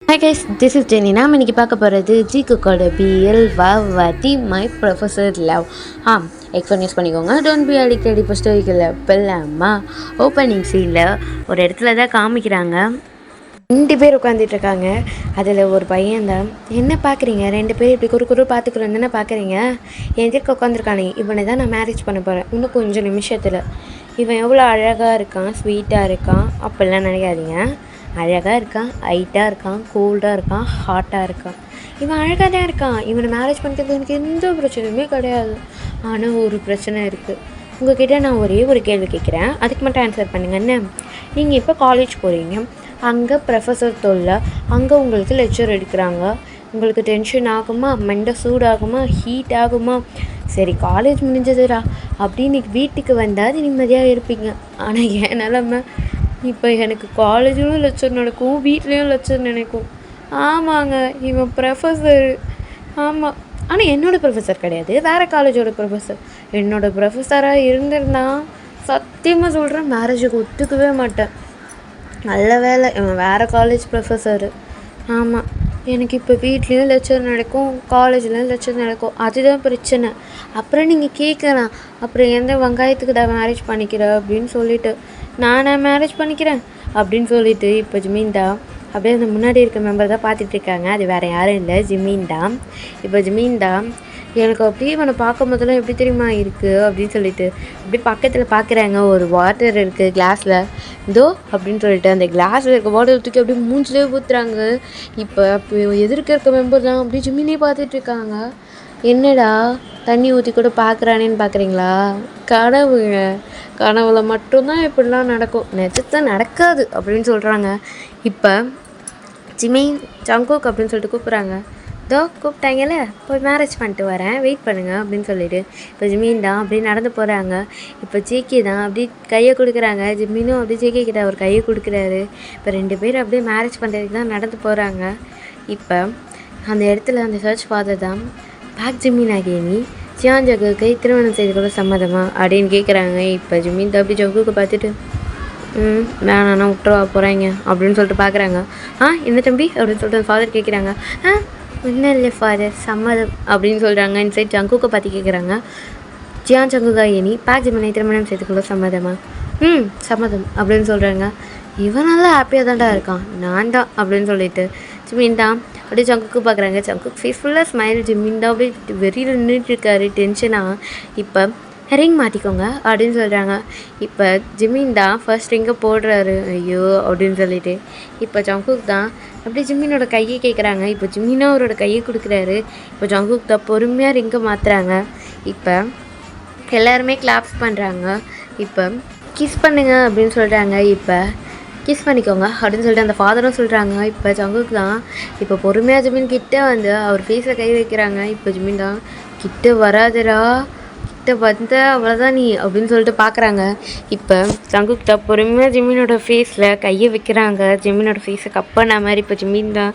Hi guys, this is Jenny. நாம் இன்றைக்கி பார்க்க போகிறது ஜி குக்கோட பிஎல் வாதி மை ப்ரொஃபஸர் லவ். எக்ஸ்போன் யூஸ் பண்ணிக்கோங்க. டோன்ட் பி அடிக்கடி இப்போ ஸ்டோரிக்கில் பெல்லாமா ஓப்பனிங் சீனில் ஒரு இடத்துல தான் காமிக்கிறாங்க. 2 பேர் உட்காந்துட்ருக்காங்க. அதில் ஒரு பையன் தான், என்ன பார்க்குறீங்க 2 பேர் இப்படி குறு பார்த்துக்குறோம் தானே பார்க்குறீங்க, எதிர்க்க உட்காந்துருக்கானே இவனை தான் நான் மேரேஜ் பண்ண போகிறேன் இன்னும் கொஞ்சம் நிமிஷத்தில். இவன் எவ்வளோ அழகாக இருக்கான், ஸ்வீட்டாக இருக்கான் அப்படிலாம் நினைக்காதீங்க. அழகாக இருக்கான், ஹைட்டாக இருக்கான், கோல்டாக இருக்கான், ஹாட்டாக இருக்கான். இவன் அழகாக தான் இருக்கான். இவனை மேரேஜ் பண்ணிக்கிறது எனக்கு எந்த பிரச்சனையுமே கிடையாது. ஆனால் ஒரு பிரச்சனை இருக்குது. உங்கள்கிட்ட நான் ஒரே ஒரு கேள்வி கேட்குறேன், அதுக்கு மட்டும் ஆன்சர் பண்ணுங்கன்னு. நீங்கள் இப்போ காலேஜ் போகிறீங்க, அங்கே ப்ரொஃபஸர் தொல்லை, அங்கே உங்களுக்கு லெக்சர் எடுக்கிறாங்க. உங்களுக்கு டென்ஷன் ஆகுமா, மண்டை சூடாகுமா, ஹீட் ஆகுமா? சரி காலேஜ் முடிஞ்சதுடா அப்படின்னு வீட்டுக்கு வந்தால் நிம்மதியாக இருப்பீங்க. ஆனால் என் நிலமை இப்போ எனக்கு காலேஜிலும் லெக்சர் நடக்கும், வீட்லேயும் லெக்சர் நினைக்கும். ஆமாங்க, இவன் ப்ரொஃபஸர். ஆமாம், ஆனால் என்னோடய ப்ரொஃபஸர் கிடையாது, வேறு காலேஜோட ப்ரொஃபஸர். என்னோடய ப்ரொஃபஸராக இருந்திருந்தான் சத்தியமாக சொல்கிறேன் மேரேஜுக்கு ஒத்துக்கவே மாட்டேன். நல்ல வேலை இவன் வேறு காலேஜ் ப்ரொஃபஸரு. ஆமாம், எனக்கு இப்போ வீட்லேயும் லெக்சர் நடக்கும், காலேஜ்லேயும் லெக்சர் நடக்கும். அதுதான் பிரச்சனை. அப்புறம் நீங்கள் கேட்கலாம், அப்புறம் எந்த வெங்காயத்துக்கு தான் மேரேஜ் பண்ணிக்கிற அப்படின்னு சொல்லிட்டு, நானே மேரேஜ் பண்ணிக்கிறேன் அப்படின்னு சொல்லிட்டு இப்போ ஜிமீன் தான் அப்படியே அந்த முன்னாடி இருக்க மெம்பர் தான் பார்த்துட்ருக்காங்க. அது வேறு யாரும் இல்லை, ஜிமீன் தான். இப்போ ஜிமீன் தான் எனக்கு அப்படியே இவனை பார்க்கும் போதெல்லாம் எப்படி தெரியுமா இருக்குது அப்படின்னு சொல்லிட்டு அப்படியே பக்கத்தில் பார்க்குறாங்க. ஒரு வாட்டர் இருக்குது கிளாஸில், இதோ அப்படின்னு சொல்லிட்டு அந்த கிளாஸில் இருக்க வாட்டர் தூக்கி அப்படியே மூஞ்சிலே ஊற்றுறாங்க. இப்போ எதிர்க்க இருக்க மெம்பர் தான் அப்படியே ஜிம்மினே பார்த்துட்ருக்காங்க. என்னடா தண்ணி ஊற்றி கூட பார்க்குறானேன்னு பார்க்குறீங்களா? கனவுங்க, கனவுல மட்டும்தான் இப்படிலாம் நடக்கும், நிஜத்தை நடக்காது அப்படின்னு சொல்கிறாங்க. இப்போ ஜிமின் ஜங்குக் அப்படின்னு சொல்லிட்டு கூப்பிட்றாங்க. இதோ கூப்பிட்டாங்கல்ல, போய் மேரேஜ் பண்ணிட்டு வரேன், வெயிட் பண்ணுங்கள் அப்படின்னு சொல்லிட்டு இப்போ ஜிமின் தான் அப்படியே நடந்து போகிறாங்க. இப்போ ஜேகே தான் அப்படியே கையை கொடுக்குறாங்க. ஜிமினும் அப்படியே ஜேகே கிட்ட அவர் கையை கொடுக்குறாரு. இப்போ 2 பேர் அப்படியே மேரேஜ் பண்ணுறதுக்கு தான் நடந்து போகிறாங்க. இப்போ அந்த இடத்துல அந்த சர்ச் ஃபாதர் தான், பாக் ஜிமின் ஆகியனி சியான் ஜங்குக்கை திருமணம் செய்து கூட சம்மதமா அப்படின்னு கேட்குறாங்க. இப்போ ஜிமின் தான் அப்படி ஜங்குக்கு பார்த்துட்டு வேணாண்ணா விட்டுருவா போகிறாங்க அப்படின்னு சொல்லிட்டு பார்க்குறாங்க. என்ன தம்பி அப்படின்னு சொல்லிட்டு ஃபாதர் கேட்குறாங்க. இன்னும் இல்லை ஃபாதர், சம்மதம் அப்படின்னு சொல்கிறாங்க. இன்சைட் ஜங்குக்கை பார்த்து கேட்குறாங்க. ஜியான் ஜங்குகாயினி பாக் ஜிமினை திருமணம் செய்துக்குள்ள சம்மதமா? சம்மதம் அப்படின்னு சொல்கிறாங்க. இவன் நல்லா ஹாப்பியாக தான்டா இருக்கான், நான் தான் அப்படின்னு சொல்லிட்டு ஜிமின் தான் அப்படியே ஜங்குக்கு பார்க்குறாங்க. ஜங்குக் ஃபேஸ் ஃபுல்லாக ஸ்மைல். ஜிமின் தான் அப்படியே வெறியில் நின்றுட்டுருக்காரு டென்ஷனாக. இப்போ ரிங் மாட்டிக்கோங்க அப்படின்னு சொல்கிறாங்க. இப்போ ஜிமின் தான் ஃபர்ஸ்ட் ரிங்கை போடுறாரு. ஐயோ அப்படின்னு சொல்லிட்டு இப்போ ஜங்குக் தான் அப்படியே ஜிமினோட கையை கேட்குறாங்க. இப்போ ஜிமினா அவரோட கையை கொடுக்குறாரு. இப்போ ஜங்குக் தான் பொறுமையாக ரிங்கை மாற்றுறாங்க. இப்போ எல்லாருமே கிளாப்ஸ் பண்ணுறாங்க. இப்போ கிஸ் பண்ணுங்க அப்படின்னு சொல்கிறாங்க. இப்போ கிஸ் பண்ணிக்கோங்க அப்படின்னு சொல்லிட்டு அந்த ஃபாதரும் சொல்கிறாங்க. இப்போ ஜங்குக் தான் இப்போ பொறுமையாக ஜிமின் கிட்ட வந்து அவர் ஃபேஸில் கை வைக்கிறாங்க. இப்போ ஜிமின் தான் கிட்ட வராதுடா, கிட்ட வந்த அவ்வளோதான் நீ அப்படின்னு சொல்லிட்டு பார்க்குறாங்க. இப்போ ஜங்குக் தான் பொறுமையாக ஜிமினோட ஃபேஸில் கையை வைக்கிறாங்க. ஜிமினோட ஃபேஸை கப் பண்ண மாதிரி. இப்போ ஜிமின் தான்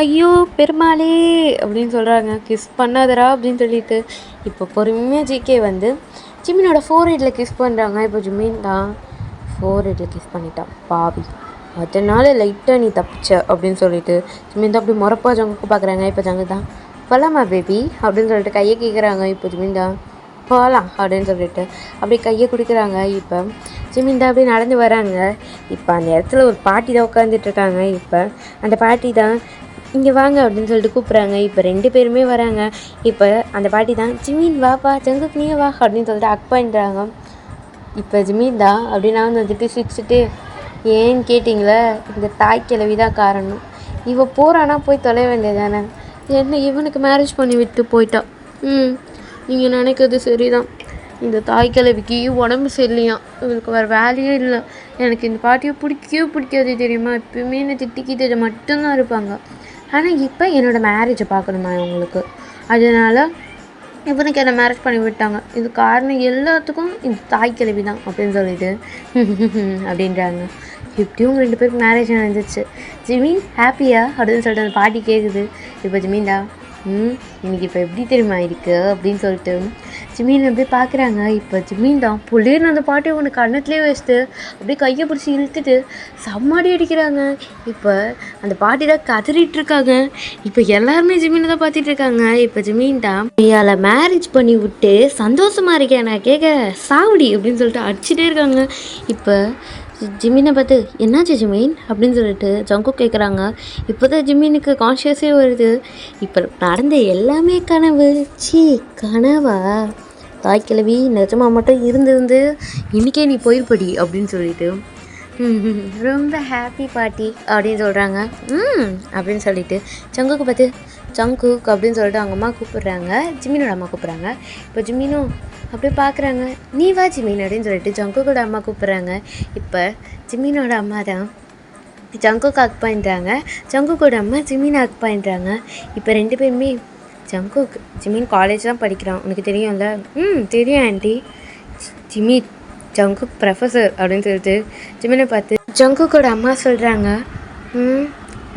ஐயோ பெருமாளே அப்படின்னு சொல்கிறாங்க, கிஸ் பண்ணாதரா அப்படின்னு சொல்லிட்டு. இப்போ பொறுமையாக ஜிகே வந்து ஜிமினோட ஃபோர்ஹெட்டில் கிஸ் பண்ணுறாங்க. இப்போ ஜிமின் தான் ஃபோர்ஹெட்டில் கிஸ் பண்ணிட்டான் பாவி, அதனால் லைட்டாக நீ தப்பிச்ச அப்படின்னு சொல்லிட்டு ஜிமின் தான் அப்படி முறப்பா ஜங்குக்கு பார்க்குறாங்க. இப்போ ஜங்கு தான் போகலாமா பேபி அப்படின்னு சொல்லிட்டு கையை கேட்குறாங்க. இப்போ ஜிமின் தான் போகலாம் அப்படின்னு சொல்லிட்டு அப்படி கையை கொடுக்குறாங்க. இப்போ ஜிமின் தான் அப்படியே நடந்து வராங்க. இப்போ அந்த இடத்துல ஒரு பாட்டி தான் உட்காந்துட்ருக்காங்க. இப்போ அந்த பாட்டி தான் இங்கே வாங்க அப்படின்னு சொல்லிட்டு கூப்பிட்றாங்க. இப்போ 2 பேருமே வராங்க. இப்போ அந்த பாட்டி தான் ஜிமின் வாப்பா, ஜங்குக்கு நீ வா அப்படின்னு சொல்லிட்டு அக் பண்ணுறாங்க. இப்போ ஜிமின் தான் அப்படின்னா வந்துட்டு சிரிச்சுட்டு, ஏன்னு கேட்டிங்களே, இந்த தாய் கிழவி தான் காரணம். இவ போகிறானா போய் தொலை வேண்டியது தானே, என்ன இவனுக்கு மேரேஜ் பண்ணி விட்டு போயிட்டா. நீங்கள் நினைக்கிறது சரிதான், இந்த தாய் கிழவிக்கு உடம்பு சரியில்லையா, இவனுக்கு வேறு வேலையே இல்லை. எனக்கு இந்த பாட்டியை பிடிக்கவே பிடிக்காது தெரியுமா, எப்பயுமே என்னை திட்டிக்கிட்டு மட்டும்தான் இருப்பாங்க. ஆனால் இப்போ என்னோடய மேரேஜை பார்க்கணுமா இவங்களுக்கு, அதனால் இவனுக்கு என்னை மேரேஜ் பண்ணி விட்டாங்க. இது காரணம் எல்லாத்துக்கும் இந்த தாய் கிழவி தான் அப்படின்னு சொல்லிட்டு அப்படின்றாங்க. எப்படியும் 2 பேருக்கு மேரேஜ் நடந்துச்சு. ஜிமின் ஹாப்பியா அப்படின்னு சொல்லிட்டு அந்த பாட்டி கேட்குது. இப்போ ஜிமின் தான் இன்னைக்கு இப்போ எப்படி தெரியுமா இருக்கு அப்படின்னு சொல்லிட்டு ஜிமீன் அப்படியே பார்க்குறாங்க. இப்போ ஜிமீன் தான் புள்ளிர்னு அந்த பாட்டியை ஒன்று கண்ணத்துலேயே வச்சுட்டு அப்படியே கையை பிடிச்சி இழுத்துட்டு செம்மாடி அடிக்கிறாங்க. இப்போ அந்த பாட்டி தான் கதறிட்டு இருக்காங்க. இப்போ எல்லாருமே ஜிமீனை தான் பார்த்துட்டு இருக்காங்க. இப்போ ஜிமீன் தான் இயால மேரேஜ் பண்ணி விட்டு சந்தோஷமா இருக்கேன் நான் கேட்க சாவடி அப்படின்னு சொல்லிட்டு அடிச்சுட்டே இருக்காங்க. இப்போ ஜிமீனை பார்த்து என்னாச்சு ஜிமீன் அப்படின்னு சொல்லிட்டு ஜங்குக் கேட்குறாங்க. இப்போ தான் ஜிமீனுக்கு கான்ஷியஸே வருது. இப்போ நடந்த எல்லாமே கனவு. கனவா தாய்க்கிழவி நிஜமா மட்டும் இருந்திருந்து இன்றைக்கே நீ போயிருப்படி அப்படின்னு சொல்லிட்டு ரொம்ப ஹாப்பி பாட்டி அப்படின்னு சொல்கிறாங்க. அப்படின்னு சொல்லிட்டு ஜங்குக்கு பார்த்து ஜங்குக் அப்படின்னு சொல்லிட்டு அவங்க அம்மா கூப்பிட்றாங்க. ஜிமீனோட அம்மா கூப்பிட்றாங்க. இப்போ ஜிமீனும் அப்படியே பார்க்குறாங்க. நீ வா ஜிமீன் அப்படின்னு சொல்லிட்டு ஜங்குக்கோட அம்மா கூப்பிட்றாங்க. இப்போ ஜிமீனோட அம்மா தான் ஜங்குக்கு ஹக் பண்ணுறாங்க. ஜங்குக்கோட அம்மா ஜிமீனை ஹக் பண்ணுறாங்க. இப்போ ரெண்டு பேருமே ஜங்குக் ஜிமீன் காலேஜ் தான் படிக்கிறான் உனக்கு தெரியும்ல. தெரியும் ஆண்டி. ஜிமீன் ஜங்குக் ப்ரொஃபஸர் அப்படின்னு சொல்லிட்டு ஜிமீனை பார்த்து ஜங்குக்கோட அம்மா சொல்கிறாங்க.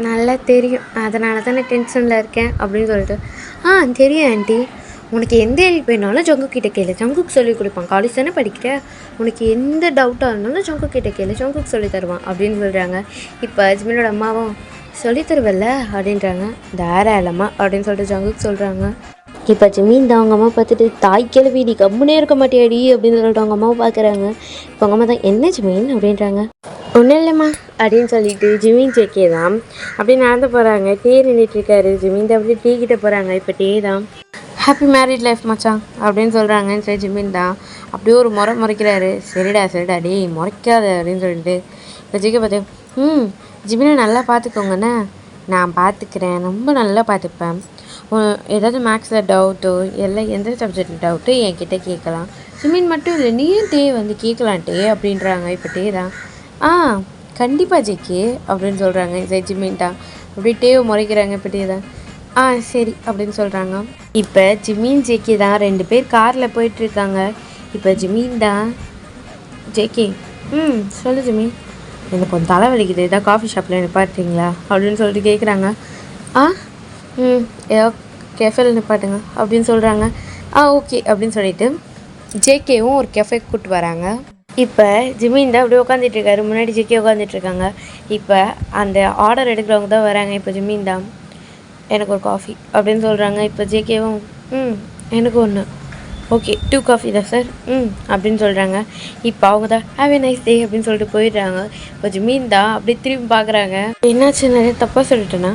நல்லா தெரியும், அதனால தான் நான் டென்ஷனில் இருக்கேன் அப்படின்னு சொல்லிட்டு தெரியும் ஆண்டி. உனக்கு எந்த ஹெல்ப் வேணாலும் ஜங்குக் கிட்ட கேளு, ஜங்குக் சொல்லி கொடுப்பான். காலேஜ் தானே படிக்கிற, உனக்கு எந்த டவுட்டாக இருந்தாலும் ஜங்குக் கிட்ட கேளு, ஜங்குக் சொல்லி தருவான் அப்படின்னு சொல்கிறாங்க. இப்போ ஜிமீனோட அம்மாவும் சொல்லி தருவல்ல அப்படின்றாங்க. தாராளமாக அப்படின்னு சொல்லிட்டு ஜங்குக் சொல்கிறாங்க. இப்போ ஜிமீன் தான் அவங்க அம்மா பார்த்துட்டு தாய்க்கிழவி நீ கம்முனே இருக்க மாட்டியாடி அப்படின்னு சொல்லிட்டு அவங்க அம்மாவை பார்க்குறாங்க. இப்போ அவங்க அம்மா தான் என்ன ஜிமீன் அப்படின்றாங்க. ஒன்றும் இல்லைம்மா அப்படின்னு சொல்லிட்டு ஜிமீன் ஜேகே தான் அப்படியே நடந்து போகிறாங்க. டீ நின்றுட்டுருக்காரு. ஜிமீன் தான் அப்படியே டீ கிட்ட போகிறாங்க. இப்போ டீ தான் ஹாப்பி மேரிட் லைஃப் மச்சான் அப்படின்னு சொல்கிறாங்க. சரி ஜிமீன் தான் அப்படியே ஒரு முறைக்கிறாரு. சரிடா டேய் முறைக்காத அப்படின்னு சொல்லிட்டு இப்போ ஜிகே பார்த்து ஜிமீனை நல்லா பார்த்துக்கோங்கண்ணே. நான் பார்த்துக்கிறேன், ரொம்ப நல்லா பார்த்துப்பேன். ஏதாவது மேக்ஸில் டவுட்டோ எல்லாம் எந்த சப்ஜெக்ட் டவுட்டோ என்கிட்ட கேட்கலாம். ஜிமீன் மட்டும் இல்லை நீயும் டே வந்து கேட்கலான்ட்டே அப்படின்றாங்க. இப்போ டே தான் கண்டிப்பாக ஜேகே அப்படின்னு சொல்கிறாங்க. சரி ஜிமீன் தான் அப்படியே டேவை முறைக்கிறாங்க. இப்போ டே தான் சரி அப்படின்னு சொல்கிறாங்க. இப்போ ஜிமீன் ஜேகே தான் ரெண்டு பேர் காரில் போயிட்டுருக்காங்க. இப்போ ஜிமீன் தான் ஜேகே சொல்லு ஜிமீன் எனக்கு கொஞ்சம் தலை வலிக்குது, ஏதாவது காஃபி ஷாப்பில் நிப்பாட்டுறீங்களா அப்படின்னு சொல்லிட்டு கேட்குறாங்க. ஏதோ கெஃபேல நிப்பாட்டுங்க அப்படின்னு சொல்கிறாங்க. ஓகே அப்படின்னு சொல்லிட்டு ஜேகேவும் ஒரு கெஃபே கூப்பிட்டு வராங்க. இப்போ ஜிமீன் தான் அப்படியே உட்காந்துட்ருக்காரு. முன்னாடி ஜேகே உட்காந்துட்ருக்காங்க. இப்போ அந்த ஆர்டர் எடுக்கிறவங்க தான் வராங்க. இப்போ ஜிமீன் தான் எனக்கு ஒரு காஃபி அப்படின்னு சொல்கிறாங்க. இப்போ ஜேகேவும் எனக்கு ஒன்று ஓகே 2 காஃபி தான் சார் அப்படின்னு சொல்கிறாங்க. இப்போ அவங்க தான் ஹாவ் எ நைஸ் டே அப்படின்னு சொல்லிட்டு போயிடுறாங்க. இப்போ ஜிமீன் தான் அப்படியே திரும்பி பார்க்குறாங்க. என்னாச்சு நிறைய தப்பாக சொல்லிட்டேன்னா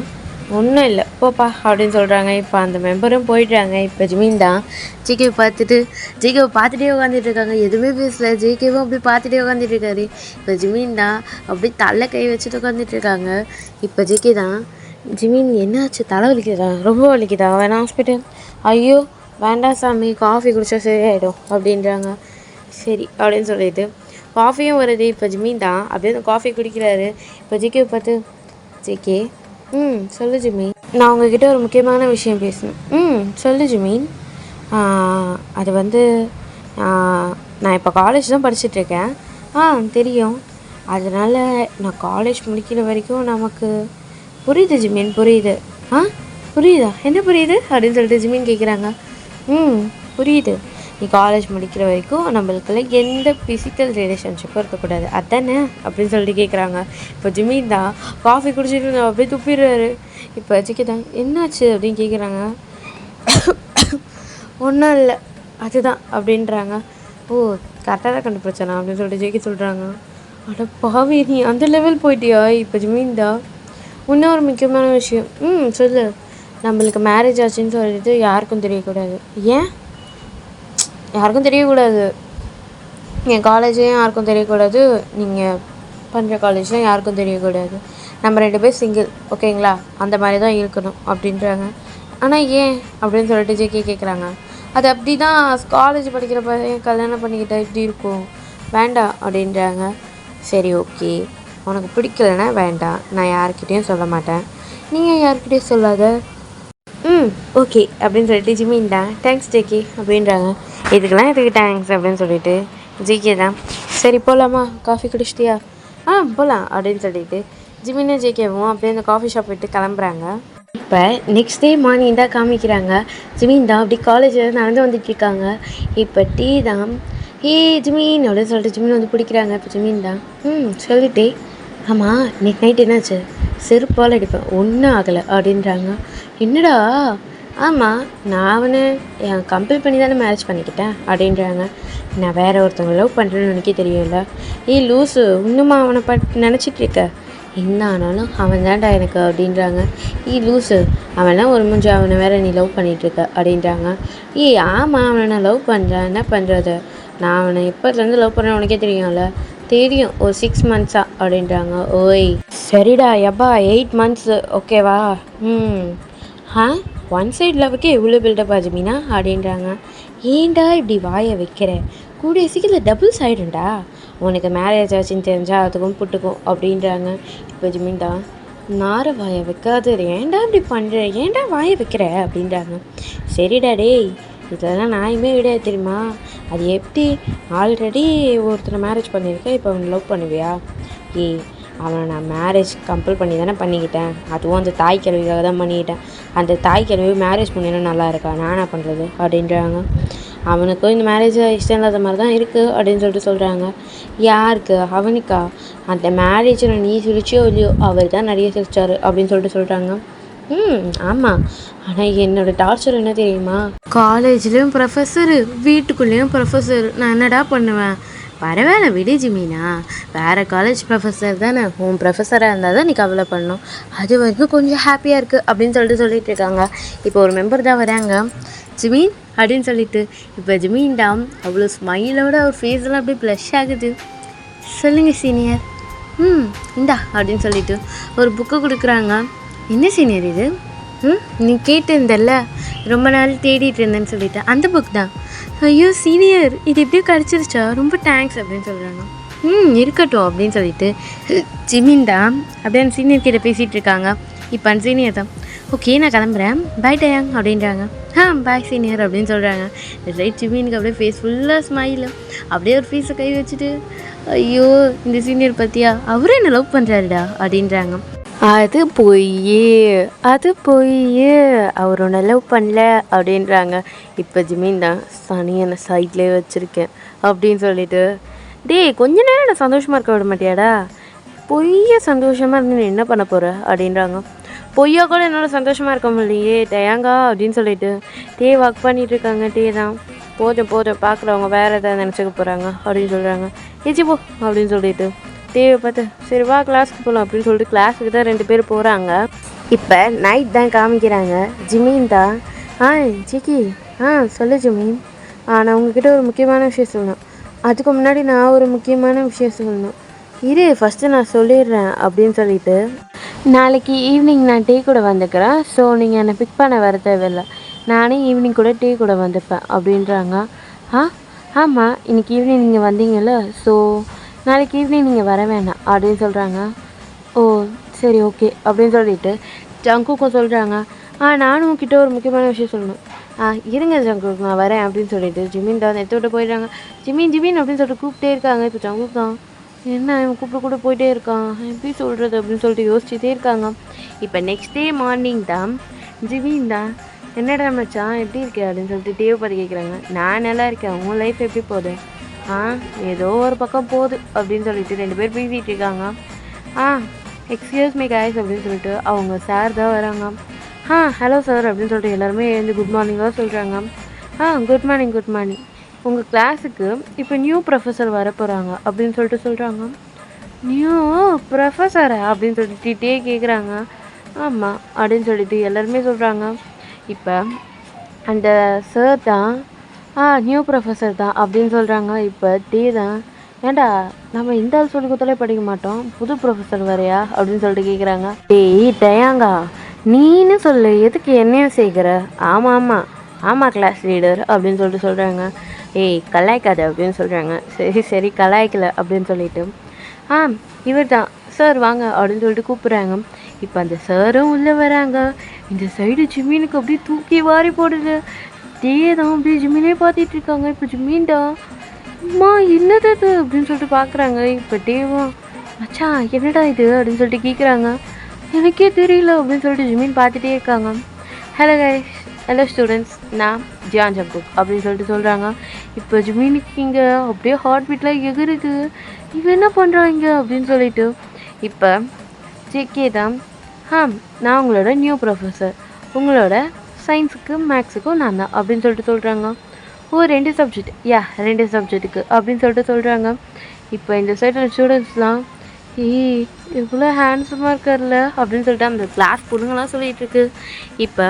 ஒன்றும் இல்லை போப்பா அப்படின்னு சொல்கிறாங்க. இப்போ அந்த மெம்பரும் போயிடுறாங்க. இப்போ ஜிமீன் தான் ஜேகேவை பார்த்துட்டே உட்காந்துட்ருக்காங்க. எதுவுமே பேசல. ஜேகேவும் அப்படி பார்த்துட்டே உட்காந்துட்ருக்காரு. இப்போ ஜிமீன் தான் அப்படியே தலை கை வச்சுட்டு உட்காந்துட்ருக்காங்க. இப்போ ஜேகே தான் ஜிமீன் என்னாச்சு தலை வலிக்குதா, ரொம்ப வலிக்குதா, வேணா ஹாஸ்பிட்டல், ஐயோ வேண்டாம் சாமி காஃபி குடித்தா சரியாயிடும் அப்படின்றாங்க. சரி அப்படின்னு சொல்லிட்டு காஃபியும் வருது. இப்போ ஜிமீன் தான் அப்படியே அந்த காஃபி குடிக்கிறாரு. இப்போ ஜேகேவை பார்த்து ஜேகே சொல்லு ஜிமீன் நான் உங்ககிட்ட ஒரு முக்கியமான விஷயம் பேசணும். சொல்லு ஜிமீன். அது வந்து நான் இப்போ காலேஜ் தான் படிச்சுட்ருக்கேன். தெரியும். அதனால் நான் காலேஜ் முடிக்கிற வரைக்கும் நமக்கு புரியுது ஜிமீன் புரியுது. புரியுதா என்ன புரியுது அப்படின்னு சொல்லிட்டு ஜிமீன் கேட்குறாங்க. புரியுது, நீ காலேஜ் முடிக்கிற வரைக்கும் நம்மளுக்குள்ள எந்த ஃபிசிக்கல் ரிலேஷன்ஷிப்பும் இருக்கக்கூடாது அதானே அப்படின்னு சொல்லிட்டு கேட்குறாங்க. இப்போ ஜிமீன் தான் காஃபி குடிச்சிட்டு அப்படியே துப்பிடுறாரு. இப்போ ஜிகே தான் என்னாச்சு அப்படின்னு கேட்குறாங்க. ஒன்றும் இல்லை அதுதான் அப்படின்றாங்க. கரெக்டாக தான் கண்டுபிடிச்சானா அப்படின்னு சொல்லிட்டு ஜேகே சொல்கிறாங்க. அட பாவி நீ அந்த லெவல் போயிட்டியா. இப்போ ஜிமீன் தான் இன்னொரு முக்கியமான விஷயம் சொல்லு. நம்மளுக்கு மேரேஜ் ஆச்சுன்னு சொல்லிட்டு யாருக்கும் தெரியக்கூடாது. ஏன் யாருக்கும் தெரியக்கூடாது? என் காலேஜையும் யாருக்கும் தெரியக்கூடாது, நீங்கள் பண்ணுற காலேஜ்லாம் யாருக்கும் தெரியக்கூடாது. நம்ம 2 பேர் சிங்கிள் ஓகேங்களா, அந்த மாதிரி தான் இருக்கணும் அப்படின்றாங்க. ஆனால் ஏன் அப்படின்னு சொல்லிட்டு ஜேகே கேட்குறாங்க. அது அப்படி தான் காலேஜ் படிக்கிற பையன் கல்யாணம் பண்ணிக்கிட்டா இப்படி இருக்கும், வேண்டாம் அப்படின்றாங்க. சரி ஓகே, உனக்கு பிடிக்கலன்னா வேண்டாம், நான் யார்கிட்டையும் சொல்ல மாட்டேன், நீங்கள் யார்கிட்டையும் சொல்லாத. ஓகே அப்படின்னு சொல்லிட்டு ஜிமீன் தான் தேங்க்ஸ் ஜேகே அப்படின்றாங்க. இதுக்கெல்லாம் எதுக்கு தேங்க்ஸ் அப்படின்னு சொல்லிட்டு ஜேகே தான் சரி போகலாமா, காஃபி குடிச்சிட்டியா, போகலாம் அப்படின்னு சொல்லிட்டு ஜிமீனும் ஜேகேவும் அப்படியே அந்த காஃபி ஷாப் விட்டு கிளம்புறாங்க. இப்போ நெக்ஸ்ட் டே மார்னிங் தான் காமிக்கிறாங்க. ஜிமீன் தான் அப்படி காலேஜில் நடந்து வந்துட்டுருக்காங்க. இப்போ டீ தான் ஏ ஜிமீன் அப்படின்னு சொல்லிட்டு ஜிமீன் வந்து பிடிக்கிறாங்க. இப்போ ஜிமீன் தான் சொல்லிட்டே ஆமாம் நேற்று நைட் என்னாச்சு, செருப்பால் அடிப்பேன் ஒன்றும் ஆகலை அப்படின்றாங்க. என்னடா ஆமாம் நான் அவனை கம்பல் பண்ணி தானே மேரேஜ் பண்ணிக்கிட்டேன் அப்படின்றாங்க. நான் வேறு ஒருத்தவங்க லவ் பண்ணுறேன்னு உனக்கே தெரியும்ல. லூஸு இன்னுமா அவனை நினச்சிட்ருக்க, என்ன ஆனாலும் அவன் தான்டா எனக்கு அப்படின்றாங்க. லூஸு அவன்லாம் ஒரு மூஞ்சி, அவனை வேற நீ லவ் பண்ணிகிட்ருக்க அப்படின்றாங்க. ஆமாம் அவனை நான் லவ் பண்ணுறேன், என்ன பண்ணுறது, நான் அவனை எப்போதுலேருந்து லவ் பண்ணுறேன் உனக்கே தெரியும்ல. தெரியும், ஒரு 6 months அப்படின்றாங்க. ஓய் சரிடா எப்பா 8 months ஓகேவா. ஒன் சைட் லவ்வுக்கே எவ்வளோ பில்டப்பா ஜிமீனா அப்படின்றாங்க. ஏன்டா இப்படி வாயை வைக்கிற, கூடிய சீக்கிரத்தில் டபுள் சைடுண்டா, உனக்கு மேரேஜ் ஆச்சுன்னு தெரிஞ்சால் அதுக்கும் புட்டுக்கும் அப்படின்றாங்க. இப்போ ஜிமீன் தான் நார வாயை வைக்காது, ஏன்டா இப்படி பண்ணுற, ஏன்டா வாயை வைக்கிற அப்படின்றாங்க. சரிடா டேய் இதெல்லாம் நாயுமே விட தெரியுமா, அது எப்படி ஆல்ரெடி ஒருத்தரை மேரேஜ் பண்ணியிருக்கேன், இப்போ அவனை லவ் பண்ணுவியா. அவனை நான் மேரேஜ் கம்பல் பண்ணி தானே பண்ணிக்கிட்டேன், அதுவும் அந்த தாய் கேள்விக்காக தான் பண்ணிக்கிட்டேன். அந்த தாய் கேள்வி மேரேஜ் பண்ணினா நல்லா இருக்கா, நான் என்ன பண்ணுறது அப்படின்றாங்க. அவனுக்கும் இந்த மேரேஜ் இஷ்டம் இல்லாத மாதிரி தான் இருக்குது அப்படின்னு சொல்கிறாங்க. யாருக்கு, அவனுக்கா, அந்த மேரேஜில் நீ சிரிச்சியோ இல்லையோ அவர் தான் நிறைய சிரிச்சார் அப்படின்னு சொல்கிறாங்க. ஆமாம், ஆனால் என்னோடய டார்ச்சர் என்ன தெரியுமா, காலேஜ்லேயும் ப்ரொஃபஸரு வீட்டுக்குள்ளேயும் ப்ரொஃபஸர், நான் என்னடா பண்ணுவேன். பரவாயில்ல விடு ஜிமீனா, வேறு காலேஜ் ப்ரொஃபஸர் தானே, உன் ப்ரொஃபஸராக இருந்தால் தான் நீ கவலை பண்ணணும், அது வரைக்கும் கொஞ்சம் ஹாப்பியாக இருக்குது அப்படின்னு சொல்லிட்டு இருக்காங்க. இப்போ ஒரு மெம்பர் தான் வராங்க, ஜிமீன் அப்படின்னு சொல்லிட்டு. இப்போ ஜிமீன் டாம் அவ்வளோ ஸ்மைலோட ஒரு ஃபேஸ்லாம் அப்படியே ப்ளஷ் ஆகுது. சொல்லுங்கள் சீனியர். இந்தா அப்படின்னு சொல்லிட்டு ஒரு புக்கு கொடுக்குறாங்க. என்ன சீனியர் இது, நீ கேட்டிருந்தல்ல ரொம்ப நாள் தேடிட்டு இருந்தேன்னு சொல்லிட்டு, அந்த புக் தான். ஐயோ சீனியர் இது எப்படியோ கிடச்சிருச்சா, ரொம்ப தேங்க்ஸ் அப்படின்னு சொல்கிறாங்க. இருக்கட்டும் அப்படின்னு சொல்லிட்டு ஜிமின் தான் அப்படியே அந்த சீனியர் கிட்ட பேசிகிட்டு இருக்காங்க. இப்போ அந்த சீனியர் தான் ஓகே நான் கிளம்புறேன் பாய் டயாங் அப்படின்றாங்க. பாய் சீனியர் அப்படின்னு சொல்கிறாங்க. ரைட் ஜிமினுக்கு அப்படியே ஃபேஸ் ஃபுல்லாக ஸ்மைல், அப்படியே ஒரு ஃபேஸை கை வச்சுட்டு ஐயோ இந்த சீனியர் பற்றியா அவரும் என்ன லவ் பண்ணுறாருடா அப்படின்றாங்க. அது பொய் அவர் ஒன்று லவ் பண்ணல அப்படின்றாங்க. இப்போ ஜிமீன் தான் சனியை நான் சைட்லேயே வச்சுருக்கேன் அப்படின்னு சொல்லிட்டு, கொஞ்ச நேரம் நான் சந்தோஷமாக இருக்க விட மாட்டியாடா, பொய்ய சந்தோஷமாக இருந்து நீ என்ன பண்ண போகிற அப்படின்றாங்க. பொய்யா கூட என்னால் சந்தோஷமாக இருக்க முடியலையே டயாங்கா அப்படின்னு சொல்லிட்டு ஒர்க் பண்ணிகிட்ருக்காங்க. தான் போதும் பார்க்குறவங்க வேறு எதாவது நினச்சிக்க போகிறாங்க அப்படின்னு சொல்கிறாங்க. ஏச்சி போ அப்படின்னு சொல்லிட்டு பார்த்து சரி வா கிளாஸுக்கு போகலாம் அப்படின்னு சொல்லிட்டு கிளாஸுக்கு தான் 2 பேர் போகிறாங்க. இப்போ நைட் தான் காமிக்கிறாங்க. ஜிமீன் தான் ஜிக்கி சொல்லு ஜிமீன், நான் உங்ககிட்ட ஒரு முக்கியமான விஷயம் சொல்லணும், அதுக்கு முன்னாடி நான் ஒரு முக்கியமான விஷயம் சொல்லணும், ஃபஸ்ட்டு நான் சொல்லிடுறேன் அப்படின்னு சொல்லிட்டு, நாளைக்கு ஈவினிங் நான் டீ கூட வந்துக்கிறேன், ஸோ நீங்கள் என்னை பிக் பண்ண வர தேவையில்லை, நானே ஈவினிங் கூட டீ கூட வந்துப்பேன் அப்படின்றாங்க. ஆமாம் இன்றைக்கி ஈவினிங் நீங்கள் வந்தீங்கல்ல, ஸோ நாளைக்கு ஈவினிங் நீங்கள் வர வேணாம் அப்படின்னு சொல்கிறாங்க. ஓ சரி ஓகே அப்படின்னு சொல்லிட்டு ஜங்குக்கும் சொல்கிறாங்க. நானும் உங்ககிட்ட ஒரு முக்கியமான விஷயம் சொல்லணும், இருங்க ஜங்குக் நான் வரேன் அப்படின்னு சொல்லிட்டு ஜிமின் தான் எடுத்து விட்டு போயிடுறாங்க. ஜிமின் அப்படின்னு சொல்லிட்டு கூப்பிட்டே இருக்காங்க. இப்போ ஜங்குக் தான் என்ன இவன் கூப்பிட்டு போயிட்டே இருக்கான், எப்படி சொல்கிறது அப்படின்னு சொல்லிட்டு யோசிச்சுட்டே இருக்காங்க. இப்போ நெக்ஸ்ட் டே மார்னிங் தான் ஜிமின் தான் என்னடா மச்சான் எப்படி இருக்கே அப்படின்னு சொல்லிட்டு டேவை பார்த்து கேட்குறாங்க. நான் நல்லா இருக்கேன், உன் லைஃப் எப்படி போகுது, ஏதோ ஒரு பக்கம் போகுது அப்படின்னு சொல்லிட்டு 2 பேர் பேசிகிட்டு இருக்காங்க. எக்ஸ்கியூஸ் மீ கைஸ் அப்படின்னு சொல்லிட்டு அவங்க சார் தான் வராங்க. ஹலோ சார் அப்படின்னு சொல்லிட்டு எல்லாருமே எழுந்து குட் மார்னிங்காக சொல்கிறாங்க. குட் மார்னிங் உங்கள் கிளாஸுக்கு இப்போ நியூ ப்ரொஃபஸர் வர போகிறாங்க அப்படின்னு சொல்கிறாங்க. நியூ ப்ரொஃபஸரா அப்படின்னு சொல்லிட்டு கேட்குறாங்க. ஆமாம் அப்படின்னு சொல்லிட்டு எல்லாருமே சொல்கிறாங்க. இப்போ அந்த சார் தான் நியூ ப்ரொஃபஸர் தான் அப்படின்னு சொல்கிறாங்க. இப்போ தான் ஏன்டா நம்ம இந்த ஆள் சொல்லி கொடுத்தாலே படிக்க மாட்டோம், புது ப்ரொஃபஸர் வரையா அப்படின்னு சொல்லிட்டு கேட்குறாங்க. டயாங்கா நீன்னு சொல்லு, எதுக்கு என்னையும் சேர்க்குற, ஆமாம் கிளாஸ் லீடர் அப்படின்னு சொல்கிறாங்க. கலாய்க்காது அப்படின்னு சொல்கிறாங்க. சரி கலாய்க்கலை அப்படின்னு சொல்லிட்டு இவர் தான் சார் வாங்க அப்படின்னு சொல்லிட்டு கூப்பிட்றாங்க. இப்போ அந்த சாரும் உள்ளே வராங்க. இந்த சைடு ஜிமீனுக்கு அப்படியே தூக்கி வாரி போடுது. தான் அப்படியே ஜிமீனே பார்த்துட்டு இருக்காங்க. இப்போ ஜிமீன்டா என்னது அது அப்படின்னு சொல்லிட்டு பார்க்குறாங்க. இப்போ டேவா மச்சான் என்னடா இது அப்படின்னு சொல்லிட்டு கேட்குறாங்க. எனக்கே தெரியல அப்படின்னு சொல்லிட்டு ஜிமின் பார்த்துட்டே இருக்காங்க. ஹலோ கைஸ், ஹலோ ஸ்டூடெண்ட்ஸ், நான் ஜியான் ஜங்குக் அப்படின்னு சொல்லிட்டு சொல்கிறாங்க. இப்போ ஜிமினுக்கு இங்கே அப்படியே ஹார்ட் பீட்லாம் எகுறுது. இவன் என்ன பண்ணுறாங்க அப்படின்னு சொல்லிட்டு இப்போ ஜேகே தான், நான் உங்களோட நியூ ப்ரொஃபஸர், உங்களோட சயின்ஸுக்கு மேக்ஸுக்கும் நான் தான் அப்படின்னு சொல்லிட்டு சொல்கிறாங்க. ஓ 2 சப்ஜெக்ட், 2 சப்ஜெக்ட்டுக்கு அப்படின்னு சொல்லிட்டு சொல்கிறாங்க. இப்போ இந்த சைடில் ஸ்டூடெண்ட்ஸ்லாம் இவ்வளோ ஹேண்ட்ஸமாக இருக்கார்ல அப்படின்னு சொல்லிட்டு அந்த கிளாஸ் பொண்ணுங்களாம் சொல்லிகிட்ருக்கு. இப்போ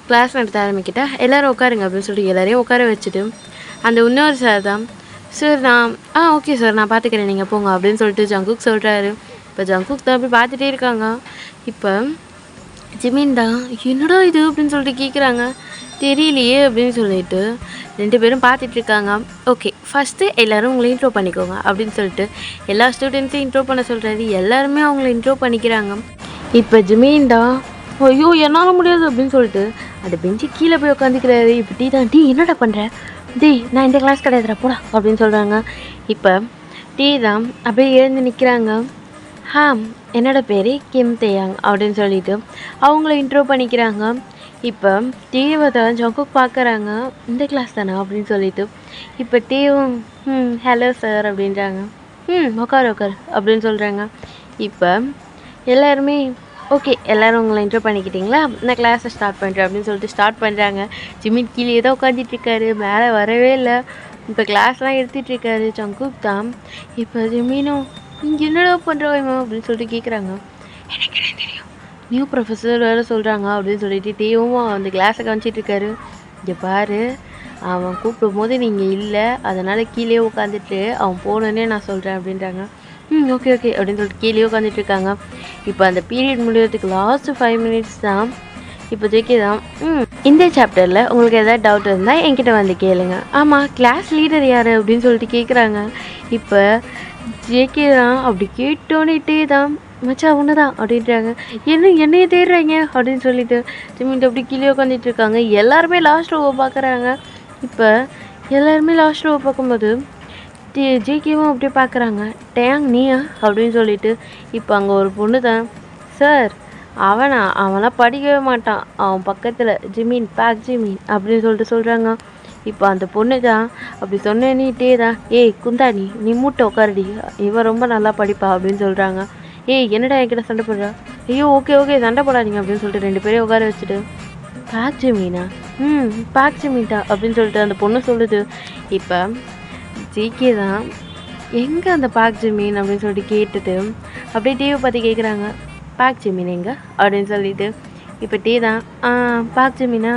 கிளாஸ் நடத்த ஆரம்பிக்கிட்டா எல்லோரும் உட்காருங்க அப்படின்னு சொல்லிட்டு எல்லோரையும் உட்கார வச்சுட்டு அந்த இன்னொரு சார் தான், சார் நான் ஓகே சார் நான் பார்த்துக்கிறேன் நீங்கள் போங்க அப்படின்னு சொல்லிட்டு ஜங்குக் சொல்கிறாரு. இப்போ ஜங்குக் தான் அப்படி பார்த்துட்டே இருக்காங்க. இப்போ ஜிமின் தான் என்னடா இது அப்படின்னு சொல்லிட்டு கேட்குறாங்க. தெரியலையே அப்படின்னு சொல்லிட்டு 2 பேரும் பார்த்துட்ருக்காங்க. ஓகே, ஃபஸ்ட்டு எல்லோரும் உங்களை இன்ட்ரோ பண்ணிக்கோங்க அப்படின்னு சொல்லிட்டு எல்லா ஸ்டூடெண்ட்ஸையும் இன்ட்ரோ பண்ண சொல்கிறாரு. எல்லாருமே அவங்கள இன்ட்ரோ பண்ணிக்கிறாங்க. இப்போ ஜிமின் தான் ஐயோ என்னால் முடியாது அப்படின்னு சொல்லிட்டு அந்த பெஞ்சு கீழே போய் உட்காந்துக்கிறாரு. இப்போ டீ என்னடா பண்ணுற, நான் இந்த கிளாஸ் கிடையாதுடா போடா அப்படின்னு சொல்கிறாங்க. இப்போ டீ தான் அப்படியே எழுந்து நிற்கிறாங்க. என்னோட பேர் கிம் தேயாங் அப்படின்னு சொல்லிட்டு அவங்கள இன்ட்ரோ பண்ணிக்கிறாங்க. இப்போ டீவை தான் ஜங்குக் பார்க்குறாங்க. இந்த கிளாஸ் தானே அப்படின்னு சொல்லிட்டு இப்போ டீவும் ஹலோ சார் அப்படின்றாங்க. உட்காரு அப்படின்னு சொல்கிறாங்க. இப்போ எல்லாருமே ஓகே, எல்லோரும் உங்களை இன்ட்ரோ பண்ணிக்கிட்டிங்களா, நான் கிளாஸை ஸ்டார்ட் பண்ணுறேன் அப்படின்னு சொல்லிட்டு ஸ்டார்ட் பண்ணுறாங்க. ஜிமின் கீழே தான் உட்காந்துட்ருக்காரு, மேலே வரவே இல்லை. இப்போ கிளாஸ்லாம் எடுத்துகிட்ருக்காரு ஜங்குக் தான். இப்போ ஜிமினும் இங்கே என்னடா பண்ணுறாங்க அப்படின்னு சொல்லிட்டு கேட்குறாங்க. எனக்கு என்ன தெரியும், நியூ ப்ரொஃபஸர் வேறு சொல்கிறாங்க அப்படின்னு சொல்லிட்டு டீவும் அந்த கிளாஸை காமிச்சிட்ருக்காரு. இங்கே பாரு, அவன் கூப்பிடும் போது நீங்கள் இல்லை, அதனால் கீழே உட்காந்துட்டு அவன் போனோன்னே நான் சொல்கிறேன் அப்படின்றாங்க. ஓகே அப்படின்னு சொல்லிட்டு கீழே உட்காந்துட்ருக்காங்க. இப்போ அந்த பீரியட் முடியறதுக்கு லாஸ்ட் 5 மினிட்ஸ் தான். இப்போ ஜேகே தான் இந்த சாப்டரில் உங்களுக்கு எதாவது டவுட் இருந்தால் என்கிட்ட வந்து கேளுங்க. ஆமாம், கிளாஸ் லீடர் யார் அப்படின்னு சொல்லிட்டு கேட்குறாங்க. இப்போ ஜேகே தான் அப்படி கேட்டோன்னிட்டே தான் மச்சான் ஒன்று தான் அப்படின்றாங்க. என்னையே தேடுறாங்க அப்படின்னு சொல்லிட்டு ஜிமின் அப்படி கீழே உட்காந்துட்டு இருக்காங்க. எல்லாருமே லாஸ்ட் ரோவை பார்க்குறாங்க. இப்போ எல்லாருமே லாஸ்ட் ரோவை பார்க்கும்போது ஜேகேவும் அப்படியே பார்க்குறாங்க. டேங் நீயா அப்படின்னு சொல்லிட்டு இப்போ அங்கே ஒரு பொண்ணு தான், சார் அவனாம் படிக்கவே மாட்டான், அவன் பக்கத்தில் ஜிமின் அப்படின்னு சொல்லிட்டு சொல்கிறாங்க. இப்போ அந்த பொண்ணு தான் அப்படி சொன்னேன்னிட்டே தான், குந்தாணி நீ மூட்டை உட்காரடி, இவன் ரொம்ப நல்லா படிப்பா அப்படின்னு சொல்கிறாங்க. என்னடா என்கிட்ட சண்டை போடுறா, ஐயோ ஓகே சண்டை போடாதீங்க அப்படின்னு சொல்லிட்டு 2 பேரையும் உட்கார வச்சுட்டு பாக் ஜிமீன்டா அப்படின்னு சொல்லிட்டு அந்த பொண்ணு சொல்லுது. இப்போ ஜிகே தான் எங்கே அந்த பாக் ஜிமீன் அப்படின்னு சொல்லிட்டு கேட்டுட்டு அப்படியே டிவி பார்த்து கேட்குறாங்க. பாக் ஜிமீன் எங்கே அப்படின்னு சொல்லிட்டு இப்போ டீ தான் பாக் ஜிமீனா,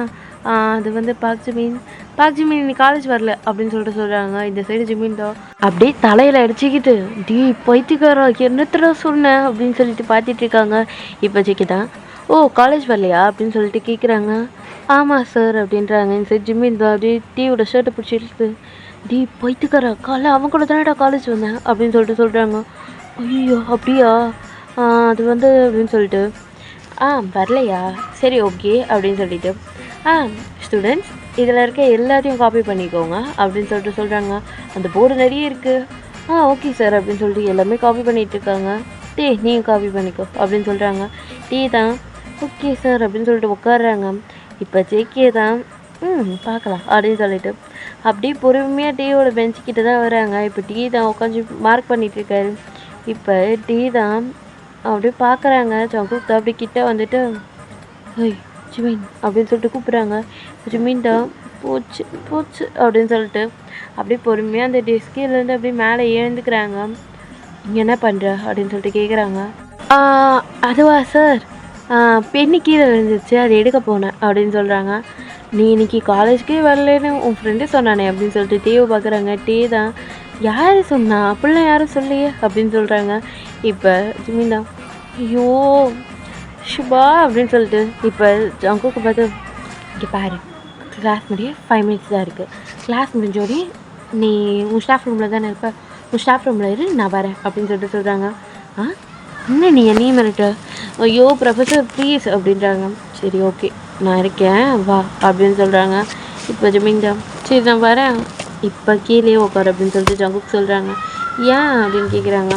அது வந்து பாக் ஜிமீன் நீ காலேஜ் வரல அப்படின்னு சொல்லிட்டு சொல்கிறாங்க. இந்த சைடு ஜிமின் தான் அப்படியே தலையில் அடிச்சுக்கிட்டு பைத்தியக்காரா என்னத்தடா சொன்னேன் அப்படின்னு சொல்லிட்டு பார்த்துட்டு இருக்காங்க. இப்போ ஜிகே தான் காலேஜ் வரலையா அப்படின்னு சொல்லிட்டு கேட்குறாங்க. ஆமாம் சார் அப்படின்றாங்க. இந்த சைடு ஜிமின் தான் அப்படியே டீயோட ஷர்ட்டை பிடிச்சிட்டு பைத்தியக்காரா காலைல அவன் கூட தானேடா காலேஜ் வந்தேன் அப்படின்னு சொல்லிட்டு சொல்கிறாங்க. ஐயோ அப்படியா, அது வந்து அப்படின்னு சொல்லிட்டு வரலையா, சரி ஓகே அப்படின்னு சொல்லிட்டு ஸ்டூடெண்ட்ஸ் இதில் இருக்க எல்லாத்தையும் காப்பி பண்ணிக்கோங்க அப்படின்னு சொல்லிட்டு சொல்கிறாங்க. அந்த போர்டு நிறைய இருக்குது. ஓகே சார் அப்படின்னு சொல்லிட்டு எல்லாமே காப்பி பண்ணிகிட்ருக்காங்க. நீங்கள் காப்பி பண்ணிக்கோ அப்படின்னு சொல்கிறாங்க. தான் ஓகே சார் அப்படின்னு சொல்லிட்டு உட்காடுறாங்க. இப்போ ஜேகே தான் பார்க்கலாம் அப்படின்னு சொல்லிட்டு அப்படியே பொறுமையாக டீயோட பெஞ்சுக்கிட்ட தான் வராங்க. இப்போ டீ தான் உட்காந்து மார்க் பண்ணிகிட்ருக்காரு. இப்போ டீ தான் அப்படியே பார்க்குறாங்க. ஜங்குக் அப்படி கிட்ட வந்துட்டு ஜிமின் அப்படின்னு சொல்லிட்டு கூப்பிட்றாங்க. ஜிமின் தான் போச்சு அப்படின்னு சொல்லிட்டு அப்படியே பொறுமையாக அந்த டெஸ்கிலேருந்து அப்படியே மேலே எழுந்துக்கிறாங்க. இங்கே என்ன பண்ணுற அப்படின்னு சொல்லிட்டு கேட்குறாங்க. அதுவா சார், பெண்ணு கீழே விழுந்துச்சு, அது எடுக்க போனேன் அப்படின்னு சொல்கிறாங்க. நீ இன்னைக்கு காலேஜ்க்கே வரலன்னு உன் ஃப்ரெண்டு சொன்னானே அப்படின்னு சொல்லிட்டு டீவை பார்க்குறாங்க. டீ தான் யார் சொன்னா, அப்படிலாம் யாரும் சொல்லையே அப்படின்னு சொல்கிறாங்க. இப்போ ஜிமின் தான் ஐயோ ஷுபா அப்படின்னு சொல்லிட்டு இப்போ ஜங்குக்கு பார்த்து இங்கே பாரு, கிளாஸ் முடிய 5 மினிட்ஸ் தான் இருக்குது, கிளாஸ் முடிஞ்சோடனே நீ உன் ஸ்டாஃப் ரூமில் தானே இருப்ப, உன் ஸ்டாஃப் ரூமில் இரு, நான் வரேன் அப்படின்னு சொல்லிட்டு சொல்கிறாங்க. இன்னும் நீ மிரட்ட, ஐயோ ப்ரொஃபஸர் ப்ளீஸ் அப்படின்றாங்க. சரி ஓகே நான் இருக்கேன் வா அப்படின்னு சொல்கிறாங்க. இப்போ ஜிமின் தான் சரி நான் வரேன், இப்போ கீழே உட்காரு அப்படின்னு சொல்லிட்டு ஜங்குக்கு சொல்கிறாங்க. ஏன் அப்படின்னு கேட்குறாங்க.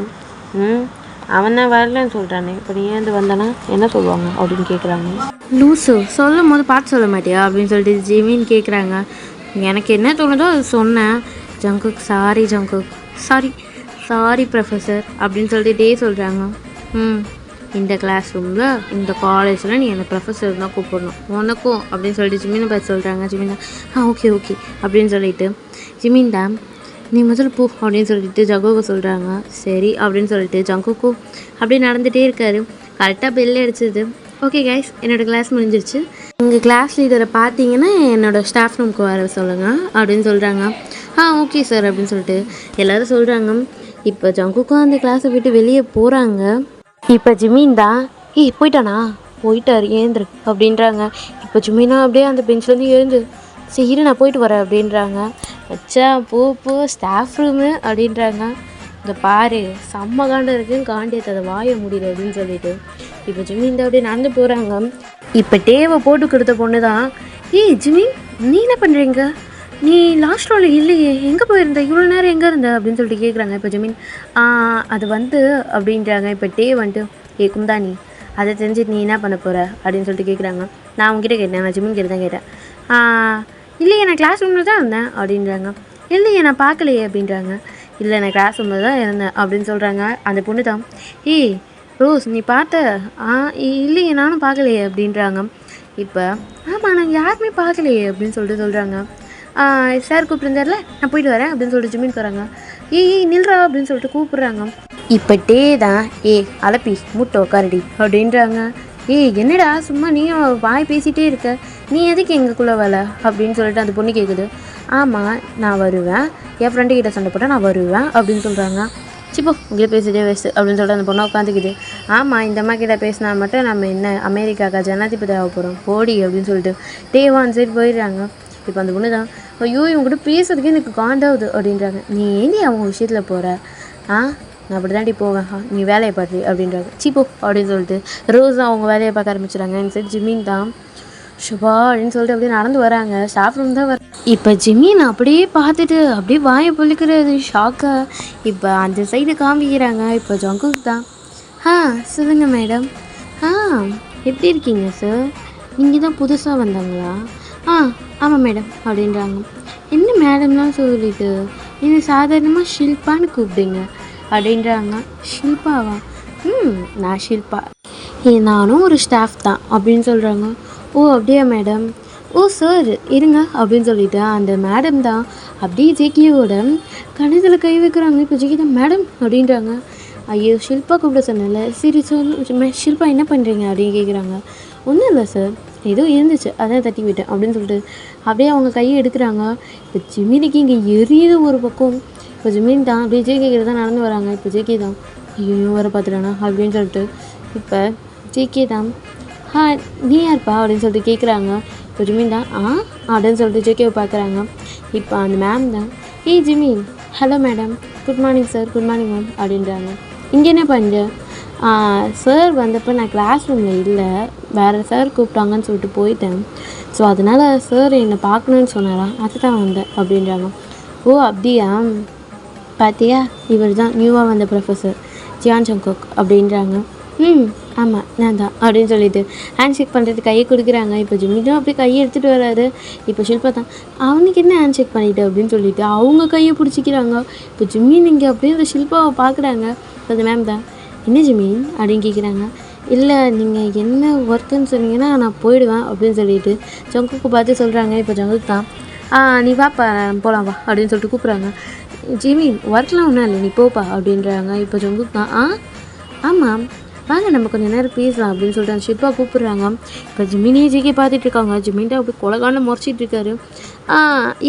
அவன் தான் வரலன்னு சொல்கிறானே, இப்போ நீ ஏந்து வந்தானா என்ன சொல்லுவாங்க அப்படின்னு கேட்குறாங்க. லூசு, சொல்லும் போது பார்த்து சொல்ல மாட்டியா அப்படின்னு சொல்லிட்டு ஜிமின்னு கேட்குறாங்க. எனக்கு என்ன தோணுதோ அது சொன்னேன். Jungkook sorry Jungkook, sorry professor அப்படின்னு சொல்லிட்டு சொல்கிறாங்க. இந்த கிளாஸ் ரூமில் இந்த காலேஜில் நீ என்னை ப்ரொஃபஸர் தான் கூப்பிடணும் உனக்கும் அப்படின்னு சொல்லிட்டு ஜிமினை பார்த்து சொல்கிறாங்க. ஜிமின் ஓகே அப்படின்னு சொல்லிட்டு ஜிமின் தான் நீ முதல் போ அப்படின்னு சொல்லிட்டு ஜங்குக்கு சொல்கிறாங்க. சரி அப்படின்னு சொல்லிட்டு ஜங்குக்கும் அப்படியே நடந்துகிட்டே இருக்காரு. கரெக்டாக பெல் அடிச்சது. ஓகே கைஸ், என்னோடய கிளாஸ் முடிஞ்சிருச்சு. உங்கள் கிளாஸ் லீடரை பார்த்தீங்கன்னா என்னோடய ஸ்டாஃப் ரூமுக்கு வர சொல்லுங்கள் அப்படின்னு சொல்கிறாங்க. ஓகே சார் அப்படின்னு சொல்லிட்டு எல்லோரும் சொல்கிறாங்க. இப்போ ஜங்குக்கும் அந்த கிளாஸை விட்டு வெளியே போகிறாங்க. இப்போ ஜிமின் தான் போயிட்டார் ஏந்திரு அப்படின்றாங்க. இப்போ ஜிமினா அப்படியே அந்த பெஞ்சிலேருந்து எழுந்து சரி நான் போயிட்டு வரேன் அப்படின்றாங்க. வச்சா போ ஸ்டாஃப் ரூமு அப்படின்றாங்க. இந்த பாரு செம்ம காண்டம் இருக்குன்னு காண்டியத்தை அதை வாய முடியல அப்படின்னு சொல்லிட்டு இப்போ ஜிமின் தான் அப்படியே நடந்து போகிறாங்க. இப்போ டேவை போட்டு கொடுத்த பொண்ணு தான் ஜிமின் நீ என்ன பண்ணுறீங்க, நீ லாஸ்ட் ரோல் இல்லையே, எங்கே போயிருந்த, இவ்வளோ நேரம் எங்கே இருந்த அப்படின்னு சொல்லிட்டு கேட்குறாங்க. இப்போ ஜிமின் அது அப்படின்றாங்க. இப்போ டே வந்துட்டு குந்தானி அதை தெரிஞ்சுட்டு நீ என்ன பண்ண போகிற அப்படின்னு சொல்லிட்டு கேட்குறாங்க. நான் உங்ககிட்ட கேட்டேன், நான் ஜிமின் கிட்ட தான் கேட்டேன். இல்லையே நான் கிளாஸ் ரூமில் தான் இருந்தேன் அப்படின்றாங்க. இல்லையே நான் பார்க்கலையே அப்படின்றாங்க. இல்லை நான் கிளாஸ் ரூமில் தான் இருந்தேன் அப்படின்னு சொல்கிறாங்க. அந்த பொண்ணு தான் ரோஸ் நீ பார்த்த இல்லையே நானும் பார்க்கலையே அப்படின்றாங்க. இப்போ ஆமாம் நாங்கள் யாருமே பார்க்கலையே அப்படின்னு சொல்லிட்டு சொல்கிறாங்க. சார் கூப்பிட்டுருந்தார்ல நான் போயிட்டு வரேன் அப்படின்னு சொல்லிட்டு ஜிமின் போகிறாங்க. நில்றா அப்படின்னு சொல்லிட்டு கூப்பிட்றாங்க. இப்போ டே தான் அலப்பி மூட்டை உட்காரடி அப்படின்றாங்க. என்னடா சும்மா நீயும் வாய் பேசிகிட்டே இருக்க, நீ எதுக்கு எங்களுக்குள்ளே வரல அப்படின்னு சொல்லிட்டு அந்த பொண்ணு கேட்குது. ஆமாம் நான் வருவேன், என் ஃப்ரெண்டு கிட்ட சண்டை போட்டால் நான் வருவேன் அப்படின்னு சொல்கிறாங்க. சிப்போ உங்கள்கிட்ட பேசிட்டே வேஸ்ட்டு அப்படின்னு சொல்லிட்டு அந்த பொண்ணை உட்காந்துக்குது. ஆமாம் இந்த அம்மா கிட்ட பேசினா மட்டும் நம்ம என்ன அமெரிக்காக்கா ஜனாதிபதி ஆக போகிறோம் போடி அப்படின்னு சொல்லிட்டு டேவான் சைடு போயிடுறாங்க. இப்போ அந்த பொண்ணு தான் ஐயோ இவங்ககிட்ட பேசுறதுக்கே எனக்கு காண்டாகுது அப்படின்றாங்க. நீ ஏண்டி அவங்க விஷயத்தில் போகிற, நான் அப்படி தாண்டி போவேன், நீ வேலையை பார்த்து அப்படின்றாங்க. சிப்போ அப்படின்னு சொல்லிட்டு ரோஸ் அவங்க வேலையை பார்க்க ஆரம்பிச்சுறாங்க. இந்த சைடு ஜிமின் தான் ஷுபா அப்படின்னு சொல்லிட்டு அப்படியே நடந்து வராங்க. ஸ்டாஃப் ரூம் தான் இப்போ ஜிமின் அப்படியே பார்த்துட்டு அப்படியே வாயை பொழிக்கிறது ஷாக்காக. இப்போ அந்த சைடு காமிக்கிறாங்க. இப்போ ஜங்குக் தான் சொல்லுங்கள் மேடம். எப்படி இருக்கீங்க சார், நீங்கள் தான் புதுசாக வந்தாங்களா? ஆமாம் மேடம் அப்படின்றாங்க. என்ன மேடம்லாம் சொல்லிட்டு நீங்கள் சாதாரணமாக ஷில்பான்னு கூப்பிடுங்க அப்படின்றாங்க. ஷில்பாவா? நான் ஷில்பா, நானும் ஒரு ஸ்டாஃப் தான் அப்படின்னு சொல்கிறாங்க. அப்படியா மேடம்? சார் இருங்க அப்படின்னு சொல்லிட்டு அந்த மேடம் தான் அப்படியே ஜேகியோட கணத்தில் கை வைக்கிறாங்க. இப்போ ஜேகி தான் மேடம் அப்படின்றாங்க. ஐயோ ஷில்பா கூப்பிட சொன்னல, சரி ஷில்பா என்ன பண்ணுறீங்க அப்படின்னு கேட்குறாங்க. ஒன்றும் இல்லை சார், ஏதோ இருந்துச்சு அதான் தட்டி விட்டேன் அப்படின்னு சொல்லிட்டு அப்படியே அவங்க கையை எடுக்கிறாங்க. இப்போ ஜிமினிக்கு இங்கே எரியுது ஒரு பக்கம். இப்போ ஜிமின் தான் அப்படியே ஜேகே கிட்ட தான் நடந்து வராங்க. இப்போ ஜேகே தான் ஐயோ வர பார்த்துட்டானா அப்படின்னு சொல்லிட்டு இப்போ ஜேகே தான் நீ யார்ப்பா அப்படின்னு சொல்லிட்டு கேட்குறாங்க. இப்போ ஜிமின் தான் அப்படின்னு சொல்லிட்டு ஜேகேவை பார்க்குறாங்க. இப்போ அந்த மேம் தான் Jimin hello madam, good morning sir, good morning ma'am அப்படின்றாங்க. இங்கே என்ன பண்ணுற? சார் வந்தப்போ நான் கிளாஸ் ரூமில் இல்லை, வேறு சார் கூப்பிட்டாங்கன்னு சொல்லிட்டு போயிட்டேன். ஸோ அதனால் சார் என்னை பார்க்கணுன்னு சொன்னாரா, அதுதான் வந்தேன் அப்படின்றாங்க. அப்படியா, பார்த்தியா இவர் தான் நியூவாக வந்த ப்ரொஃபஸர் ஜியான் ஜங்குக் அப்படின்றாங்க. ஆமாம் நான் தான் அப்படின்னு சொல்லிட்டு ஹேண்ட் ஷேக் பண்ணுறதுக்கு கையை கொடுக்குறாங்க. இப்போ ஜிமினும் அப்படியே கையை எடுத்துகிட்டு வராரு. இப்போ ஷில்பா தான் அவனுக்கு என்ன ஹேண்ட் ஷேக் பண்ணிட்டு அப்படின்னு சொல்லிட்டு அவங்க கையை பிடிச்சிக்கிறாங்க. இப்போ ஜிமின் இங்கே அப்படியே அந்த ஷில்பாவை பார்க்குறாங்க. இப்போ அந்த மேம் தான் என்ன ஜிமின் அப்படின்னு கேட்குறாங்க. இல்லை நீங்கள் என்ன ஒர்க்குன்னு சொன்னீங்கன்னா நான் போயிடுவேன் அப்படின்னு சொல்லிட்டு ஜங்குக்கு பார்த்து சொல்கிறாங்க. இப்போ ஜங்குக்கு தான் நீ வாப்பா போகலாம் வா அப்படின்னு சொல்லிட்டு கூப்பிட்றாங்க. ஜிமின் ஒர்க்லாம் ஒன்றும் இல்லை நீ போப்பா அப்படின்றாங்க. இப்போ ஜங்குக்கு தான் ஆமாம் வாங்க நம்ம கொஞ்சம் நேரம் பேசலாம் அப்படின்னு சொல்லிட்டு அந்த ஷில்பா கூப்பிட்றாங்க. இப்போ ஜிமினே ஜிகே பார்த்துட்டு இருக்காங்க. ஜிமின்ட்டு அப்படி கொலகான முறைச்சிட்டு இருக்காரு.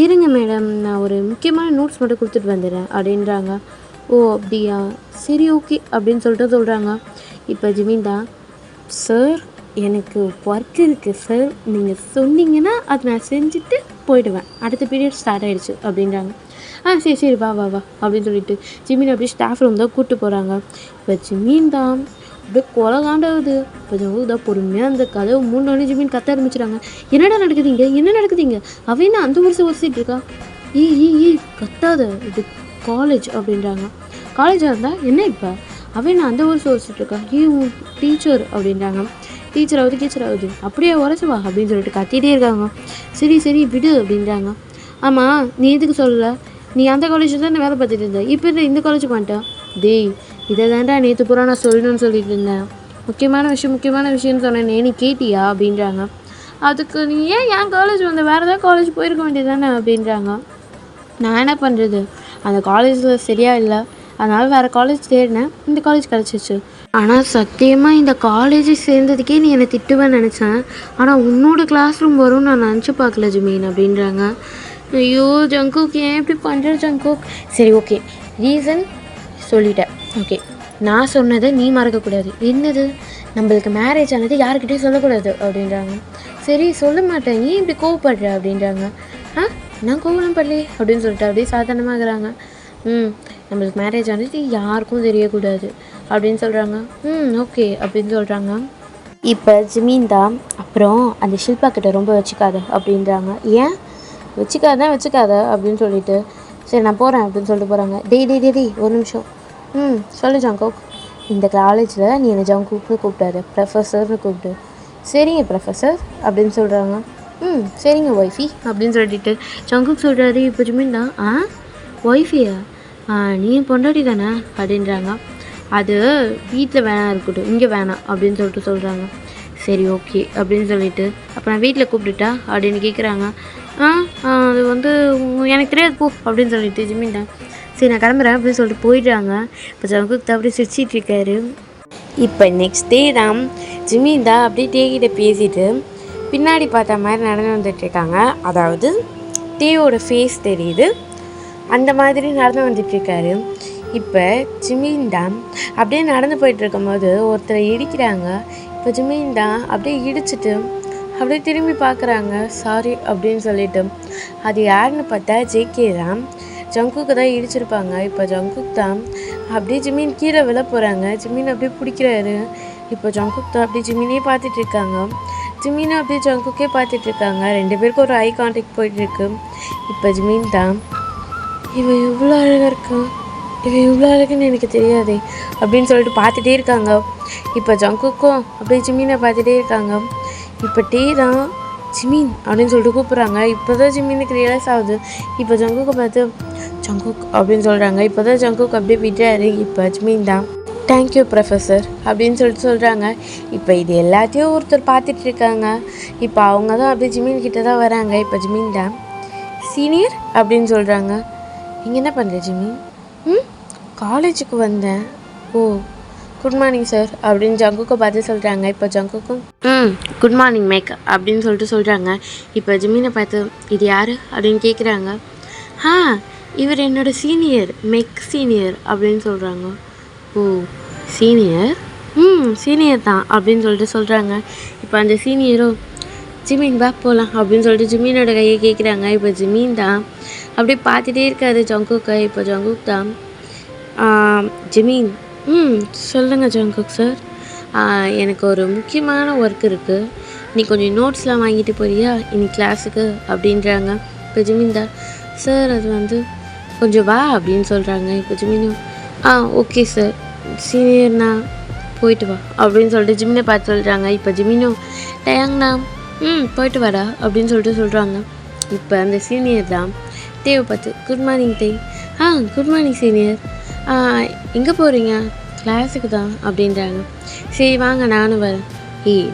இருங்க மேடம், நான் ஒரு முக்கியமான நோட்ஸ் மட்டும் கொடுத்துட்டு வந்துடுறேன் அப்படின்றாங்க. அப்படியா, சரி ஓகே அப்படின்னு சொல்லிட்டு சொல்கிறாங்க. இப்போ ஜிமின் தான் சார் எனக்கு ஒர்க் இருக்குது சார், நீங்கள் சொன்னீங்கன்னா அதை நான் செஞ்சுட்டு போயிடுவேன், அடுத்த பீரியட் ஸ்டார்ட் ஆகிடுச்சு அப்படின்றாங்க. சரி வா வா வா அப்படின்னு சொல்லிட்டு ஜிமின் அப்படியே ஸ்டாஃப் ரூம் தான் கூப்பிட்டு போகிறாங்க. இப்போ ஜிமின் தான் அப்படியே கொலகாண்டாகுது. இப்போ ஜங்குக் தான் பொறுமையாக அந்த கதவை மூணு ஜிமின் கத்த ஆரம்பிச்சுறாங்க. என்னடா நடக்குதுங்க, என்ன நடக்குதுங்க, அவன் என்ன அந்த வருஷம் ஒசிட்டு இருக்கா? கத்தாத, இது காலேஜ் அப்படின்றாங்க. காலேஜாக இருந்தால் என்ன இப்போ அவன் நான் அந்த ஊர் சோதிச்சுட்ருக்கா உன் டீச்சர் அப்படின்றாங்க. டீச்சர் ஆகுது டீச்சர் ஆகுது அப்படியே உரைச்சுவா அப்படின்னு சொல்லிட்டு கத்திகிட்டே இருக்காங்க. சரி சரி விடு அப்படின்றாங்க. ஆமாம் நீ எதுக்கு சொல்லலை, நீ அந்த காலேஜில் தான் வேலை பார்த்துட்டு இருந்த, இப்போ இந்த காலேஜுக்கு வந்துட்டேன். டேய் இதை தாண்டா நேற்று பூரா நான் சொல்லணும்னு சொல்லிட்டு இருந்தேன், முக்கியமான விஷயம்னு சொன்னேனே நீ கேட்டியா அப்படின்றாங்க. அதுக்கு நீ ஏன் என் காலேஜ் வந்த, வேறு ஏதாவது காலேஜ் போயிருக்க வேண்டியது தானே அப்படின்றாங்க. நான் என்ன பண்ணுறது, அந்த காலேஜில் சரியா இல்லை, அதனால் வேறு காலேஜ் தேடினேன், இந்த காலேஜ் கிடச்சிச்சு. ஆனால் சத்தியமாக இந்த காலேஜ் சேர்ந்ததுக்கே நீ என்னை திட்டுவேன்னு நினச்சேன், ஆனால் உன்னோட கிளாஸ் ரூம் வரும்னு நான் நினச்சி பார்க்கல ஜிமீன் அப்படின்றாங்க. ஐயோ ஜங்குக் ஏன் இப்படி பண்ணுற ஜங்குக். சரி ஓகே ரீசன் சொல்லிட்டேன், ஓகே நான் சொன்னதை நீ மறக்கக்கூடாது. என்னது, நம்மளுக்கு மேரேஜ் ஆனது யாருக்கிட்டையும் சொல்லக்கூடாது அப்படின்றாங்க. சரி சொல்ல மாட்டேன், ஏன் இப்படி கோவப்படுற அப்படின்றாங்க. நான் கோவம் படலையே அப்படின்னு சொல்லிட்டு அப்படியே சாதாரணமாகறாங்க. நம்மளுக்கு மேரேஜ் ஆனது யாருக்கும் தெரியக்கூடாது அப்படின்னு சொல்கிறாங்க. ஓகே அப்படின்னு சொல்கிறாங்க. இப்போ ஜிமீன் தான் அப்புறம் அந்த ஷில்பா கிட்ட ரொம்ப வச்சுக்காத அப்படின்றாங்க. ஏன் வச்சுக்காத அப்படின்னு சொல்லிட்டு சரி நான் போகிறேன் அப்படின்னு சொல்லிட்டு போகிறாங்க. டேய் ஒரு நிமிஷம். சொல்லு ஜங்குக், இந்த காலேஜில் நீ என்னை ஜங்குக்னு கூப்பிட்டாரு, ப்ரொஃபஸர்னு கூப்பிட்டு. சரிங்க ப்ரொஃபஸர் அப்படின்னு சொல்கிறாங்க. சரிங்க ஒய்ஃபி அப்படின்னு சொல்லிட்டு ஜங்குக் சொல்கிறாரு. இப்போ ஜிமீன் தான் ஒய்ஃபியா, நீ பொண்டாட்டி தானே அப்படின்றாங்க. அது வீட்டில் வேணாம் இருக்கட்டும், இங்கே வேணாம் அப்படின்னு சொல்லிட்டு சொல்கிறாங்க. சரி ஓகே அப்படின்னு சொல்லிட்டு அப்போ நான் வீட்டில் கூப்பிட்டுட்டா அப்படின்னு கேட்குறாங்க. அது வந்து எனக்கு தெரியாது போ அப்படின்னு சொல்லிட்டு ஜிமின் தான் சரி நான் கிளம்புறேன் அப்படின்னு சொல்லிட்டு போயிடுறாங்க. இப்போ ஜங்குக் தான் அப்படியே சிரிச்சிட்டு இருக்காரு. இப்போ நெக்ஸ்ட் டே தான் ஜிமின் தான் அப்படியே டேகிட்ட பேசிட்டு பின்னாடி பார்த்த மாதிரி நடந்து வந்துட்டுருக்காங்க. அதாவது டேயோட ஃபேஸ் தெரியுது, அந்த மாதிரி நடந்து வந்துட்டுருக்காரு. இப்போ ஜிமின் தான் அப்படியே நடந்து போயிட்டுருக்கும் போது ஒருத்தரை இடிக்கிறாங்க. இப்போ ஜிமின் தான் அப்படியே இடிச்சிட்டு அப்படியே திரும்பி பார்க்குறாங்க சாரி அப்படின்னு சொல்லிட்டு. அது யாருன்னு பார்த்தா ஜேகே தான், ஜங்குக்கு தான் இடிச்சிருப்பாங்க. இப்போ ஜங்குக் தான் அப்படியே ஜிமின் கீழே விழ போகிறாங்க. ஜிமின் அப்படியே பிடிக்கிறாரு. இப்போ ஜங்குக் தான் அப்படியே ஜிமினே பார்த்துட்ருக்காங்க. ஜிமினை அப்படியே ஜங்குக்கே பார்த்துட்ருக்காங்க. ரெண்டு பேருக்கும் ஒரு ஐ கான்டாக்ட் போயிட்டுருக்கு. இப்போ ஜிமின் தான் இவன் எவ்வளோ அழகாக இருக்கான், இவன் இவ்வளோ அழகுன்னு எனக்கு தெரியாதே அப்படின்னு சொல்லிட்டு பார்த்துட்டே இருக்காங்க. இப்போ ஜங்குக்கும் அப்படியே ஜிமினை பார்த்துட்டே இருக்காங்க. இப்போ டே தான் ஜிமின் அப்படின்னு சொல்லிட்டு கூப்பிட்றாங்க. இப்போ தான் ஜிமினுக்கு ரியலைஸ் ஆகுது. இப்போ ஜங்குக்கை பார்த்து ஜங்குக் அப்படின்னு சொல்கிறாங்க. இப்போ தான் ஜங்குக் அப்படியே விட்டாரு. இப்போ ஜிமின் தான் தேங்க்யூ ப்ரொஃபஸர் அப்படின்னு சொல்லிட்டு சொல்கிறாங்க. இப்போ இது எல்லாத்தையும் ஒருத்தர் பார்த்துட்டு இருக்காங்க. இப்போ அவங்க தான் அப்படியே ஜிமின் கிட்ட தான் வராங்க. இப்போ ஜிமின் தான் சீனியர் அப்படின்னு சொல்கிறாங்க. நீங்கள் என்ன பண்ணுற ஜிமின்? காலேஜுக்கு வந்தேன். ஓ குட் மார்னிங் சார் அப்படின்னு ஜங்குக்கை பார்த்து சொல்கிறாங்க. இப்போ ஜங்குக்கும் குட் மார்னிங் மேக் அப்படின்னு சொல்லிட்டு சொல்கிறாங்க. இப்போ ஜிமினை பார்த்து இது யார் அப்படின்னு கேட்குறாங்க. இவர் என்னோடய சீனியர், மெக் சீனியர் அப்படின்னு சொல்கிறாங்க. ஓ சீனியர், சீனியர் தான் அப்படின்னு சொல்லிட்டு சொல்கிறாங்க. இப்போ அந்த சீனியரோ ஜிமின் வா போகலாம் அப்படின்னு சொல்லிட்டு ஜிமினோட கையை கேட்குறாங்க. இப்போ ஜிமின் தான் அப்படியே பார்த்துட்டே இருக்காரு ஜங்குக்கை. இப்போ ஜங்குக் தான் ஜிமின் சொல்லுங்கள் ஜங்குக் சார், எனக்கு ஒரு முக்கியமான ஒர்க் இருக்குது, நீ கொஞ்சம் நோட்ஸ்லாம் வாங்கிட்டு போறியா இன்னைக்கு கிளாஸுக்கு அப்படின்றாங்க. இப்போ ஜிமின் தான் சார் அது வந்து கொஞ்சம் வா அப்படின்னு சொல்கிறாங்க. இப்போ ஜிமினும் ஓகே சார் சீனியர்ண்ணா போயிட்டு வா அப்படின்னு சொல்லிட்டு ஜிமினை பார்த்து சொல்கிறாங்க. இப்போ ஜிமினும் டயாங்ண்ணா போயிட்டு வாடா அப்படின்னு சொல்லிட்டு சொல்கிறாங்க. இப்போ அந்த சீனியர் தான் தேவை பார்த்து குட் மார்னிங் தே. குட் மார்னிங் சீனியர், எங்கே போகிறீங்க? கிளாஸுக்கு தான் அப்படின்றாங்க. சரி வாங்க நானும் வரேன்.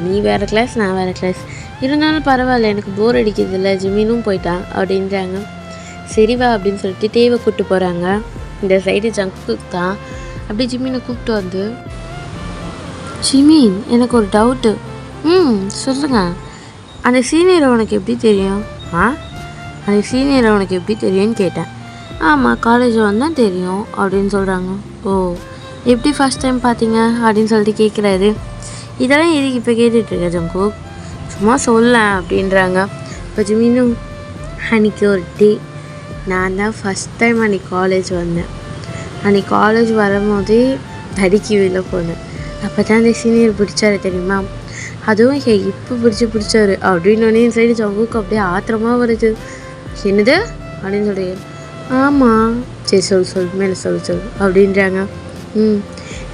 நீ வேறு கிளாஸ் நான் வேறு கிளாஸ், இருந்தாலும் பரவாயில்ல எனக்கு போர் அடிக்கிறது இல்லை, ஜிமினும் போயிட்டான் அப்படின்றாங்க. சரி வா அப்படின்னு சொல்லிட்டு தேவை கூப்பிட்டு போகிறாங்க. இந்த சைடு ஜங்குக்கு தான் அப்படியே ஜிமினை கூப்பிட்டு வந்து ஜிமின் எனக்கு ஒரு டவுட்டு. சொல்லுங்கள், அந்த சீனியரை உனக்கு எப்படி தெரியும்? அந்த சீனியரை உனக்கு எப்படி தெரியும்னு கேட்டேன். ஆமாம் காலேஜ் வந்தால் தெரியும் அப்படின்னு சொல்கிறாங்க. ஓ எப்படி ஃபஸ்ட் டைம் பார்த்தீங்க அப்படின்னு சொல்லிட்டு கேட்குறாரு. இதெல்லாம் எதுக்கு இப்போ கேட்டுட்ருக்க ஜங்குக், சும்மா சொல்ல அப்படின்றாங்க. இப்போ ஜிமினும் அன்றைக்கி ஒரு டே நான் தான் ஃபஸ்ட் டைம் அன்றைக்கி காலேஜ் வந்தேன். அன்றைக்கி காலேஜ் வரும்போதே தடுக்கி வெளில போனேன். அப்போ தான் அந்த சீனியர் பிடிச்சாரு தெரியுமா, அதுவும் இப்போ பிடிச்சாரு அப்படின்னோடனே என் சைடு ஜங்குக்கு அப்படியே ஆத்திரமாக வருது. என்னது அப்படின்னு சொல்லி ஆமாம் சரி சொல் மேலே சொல் அப்படின்றாங்க.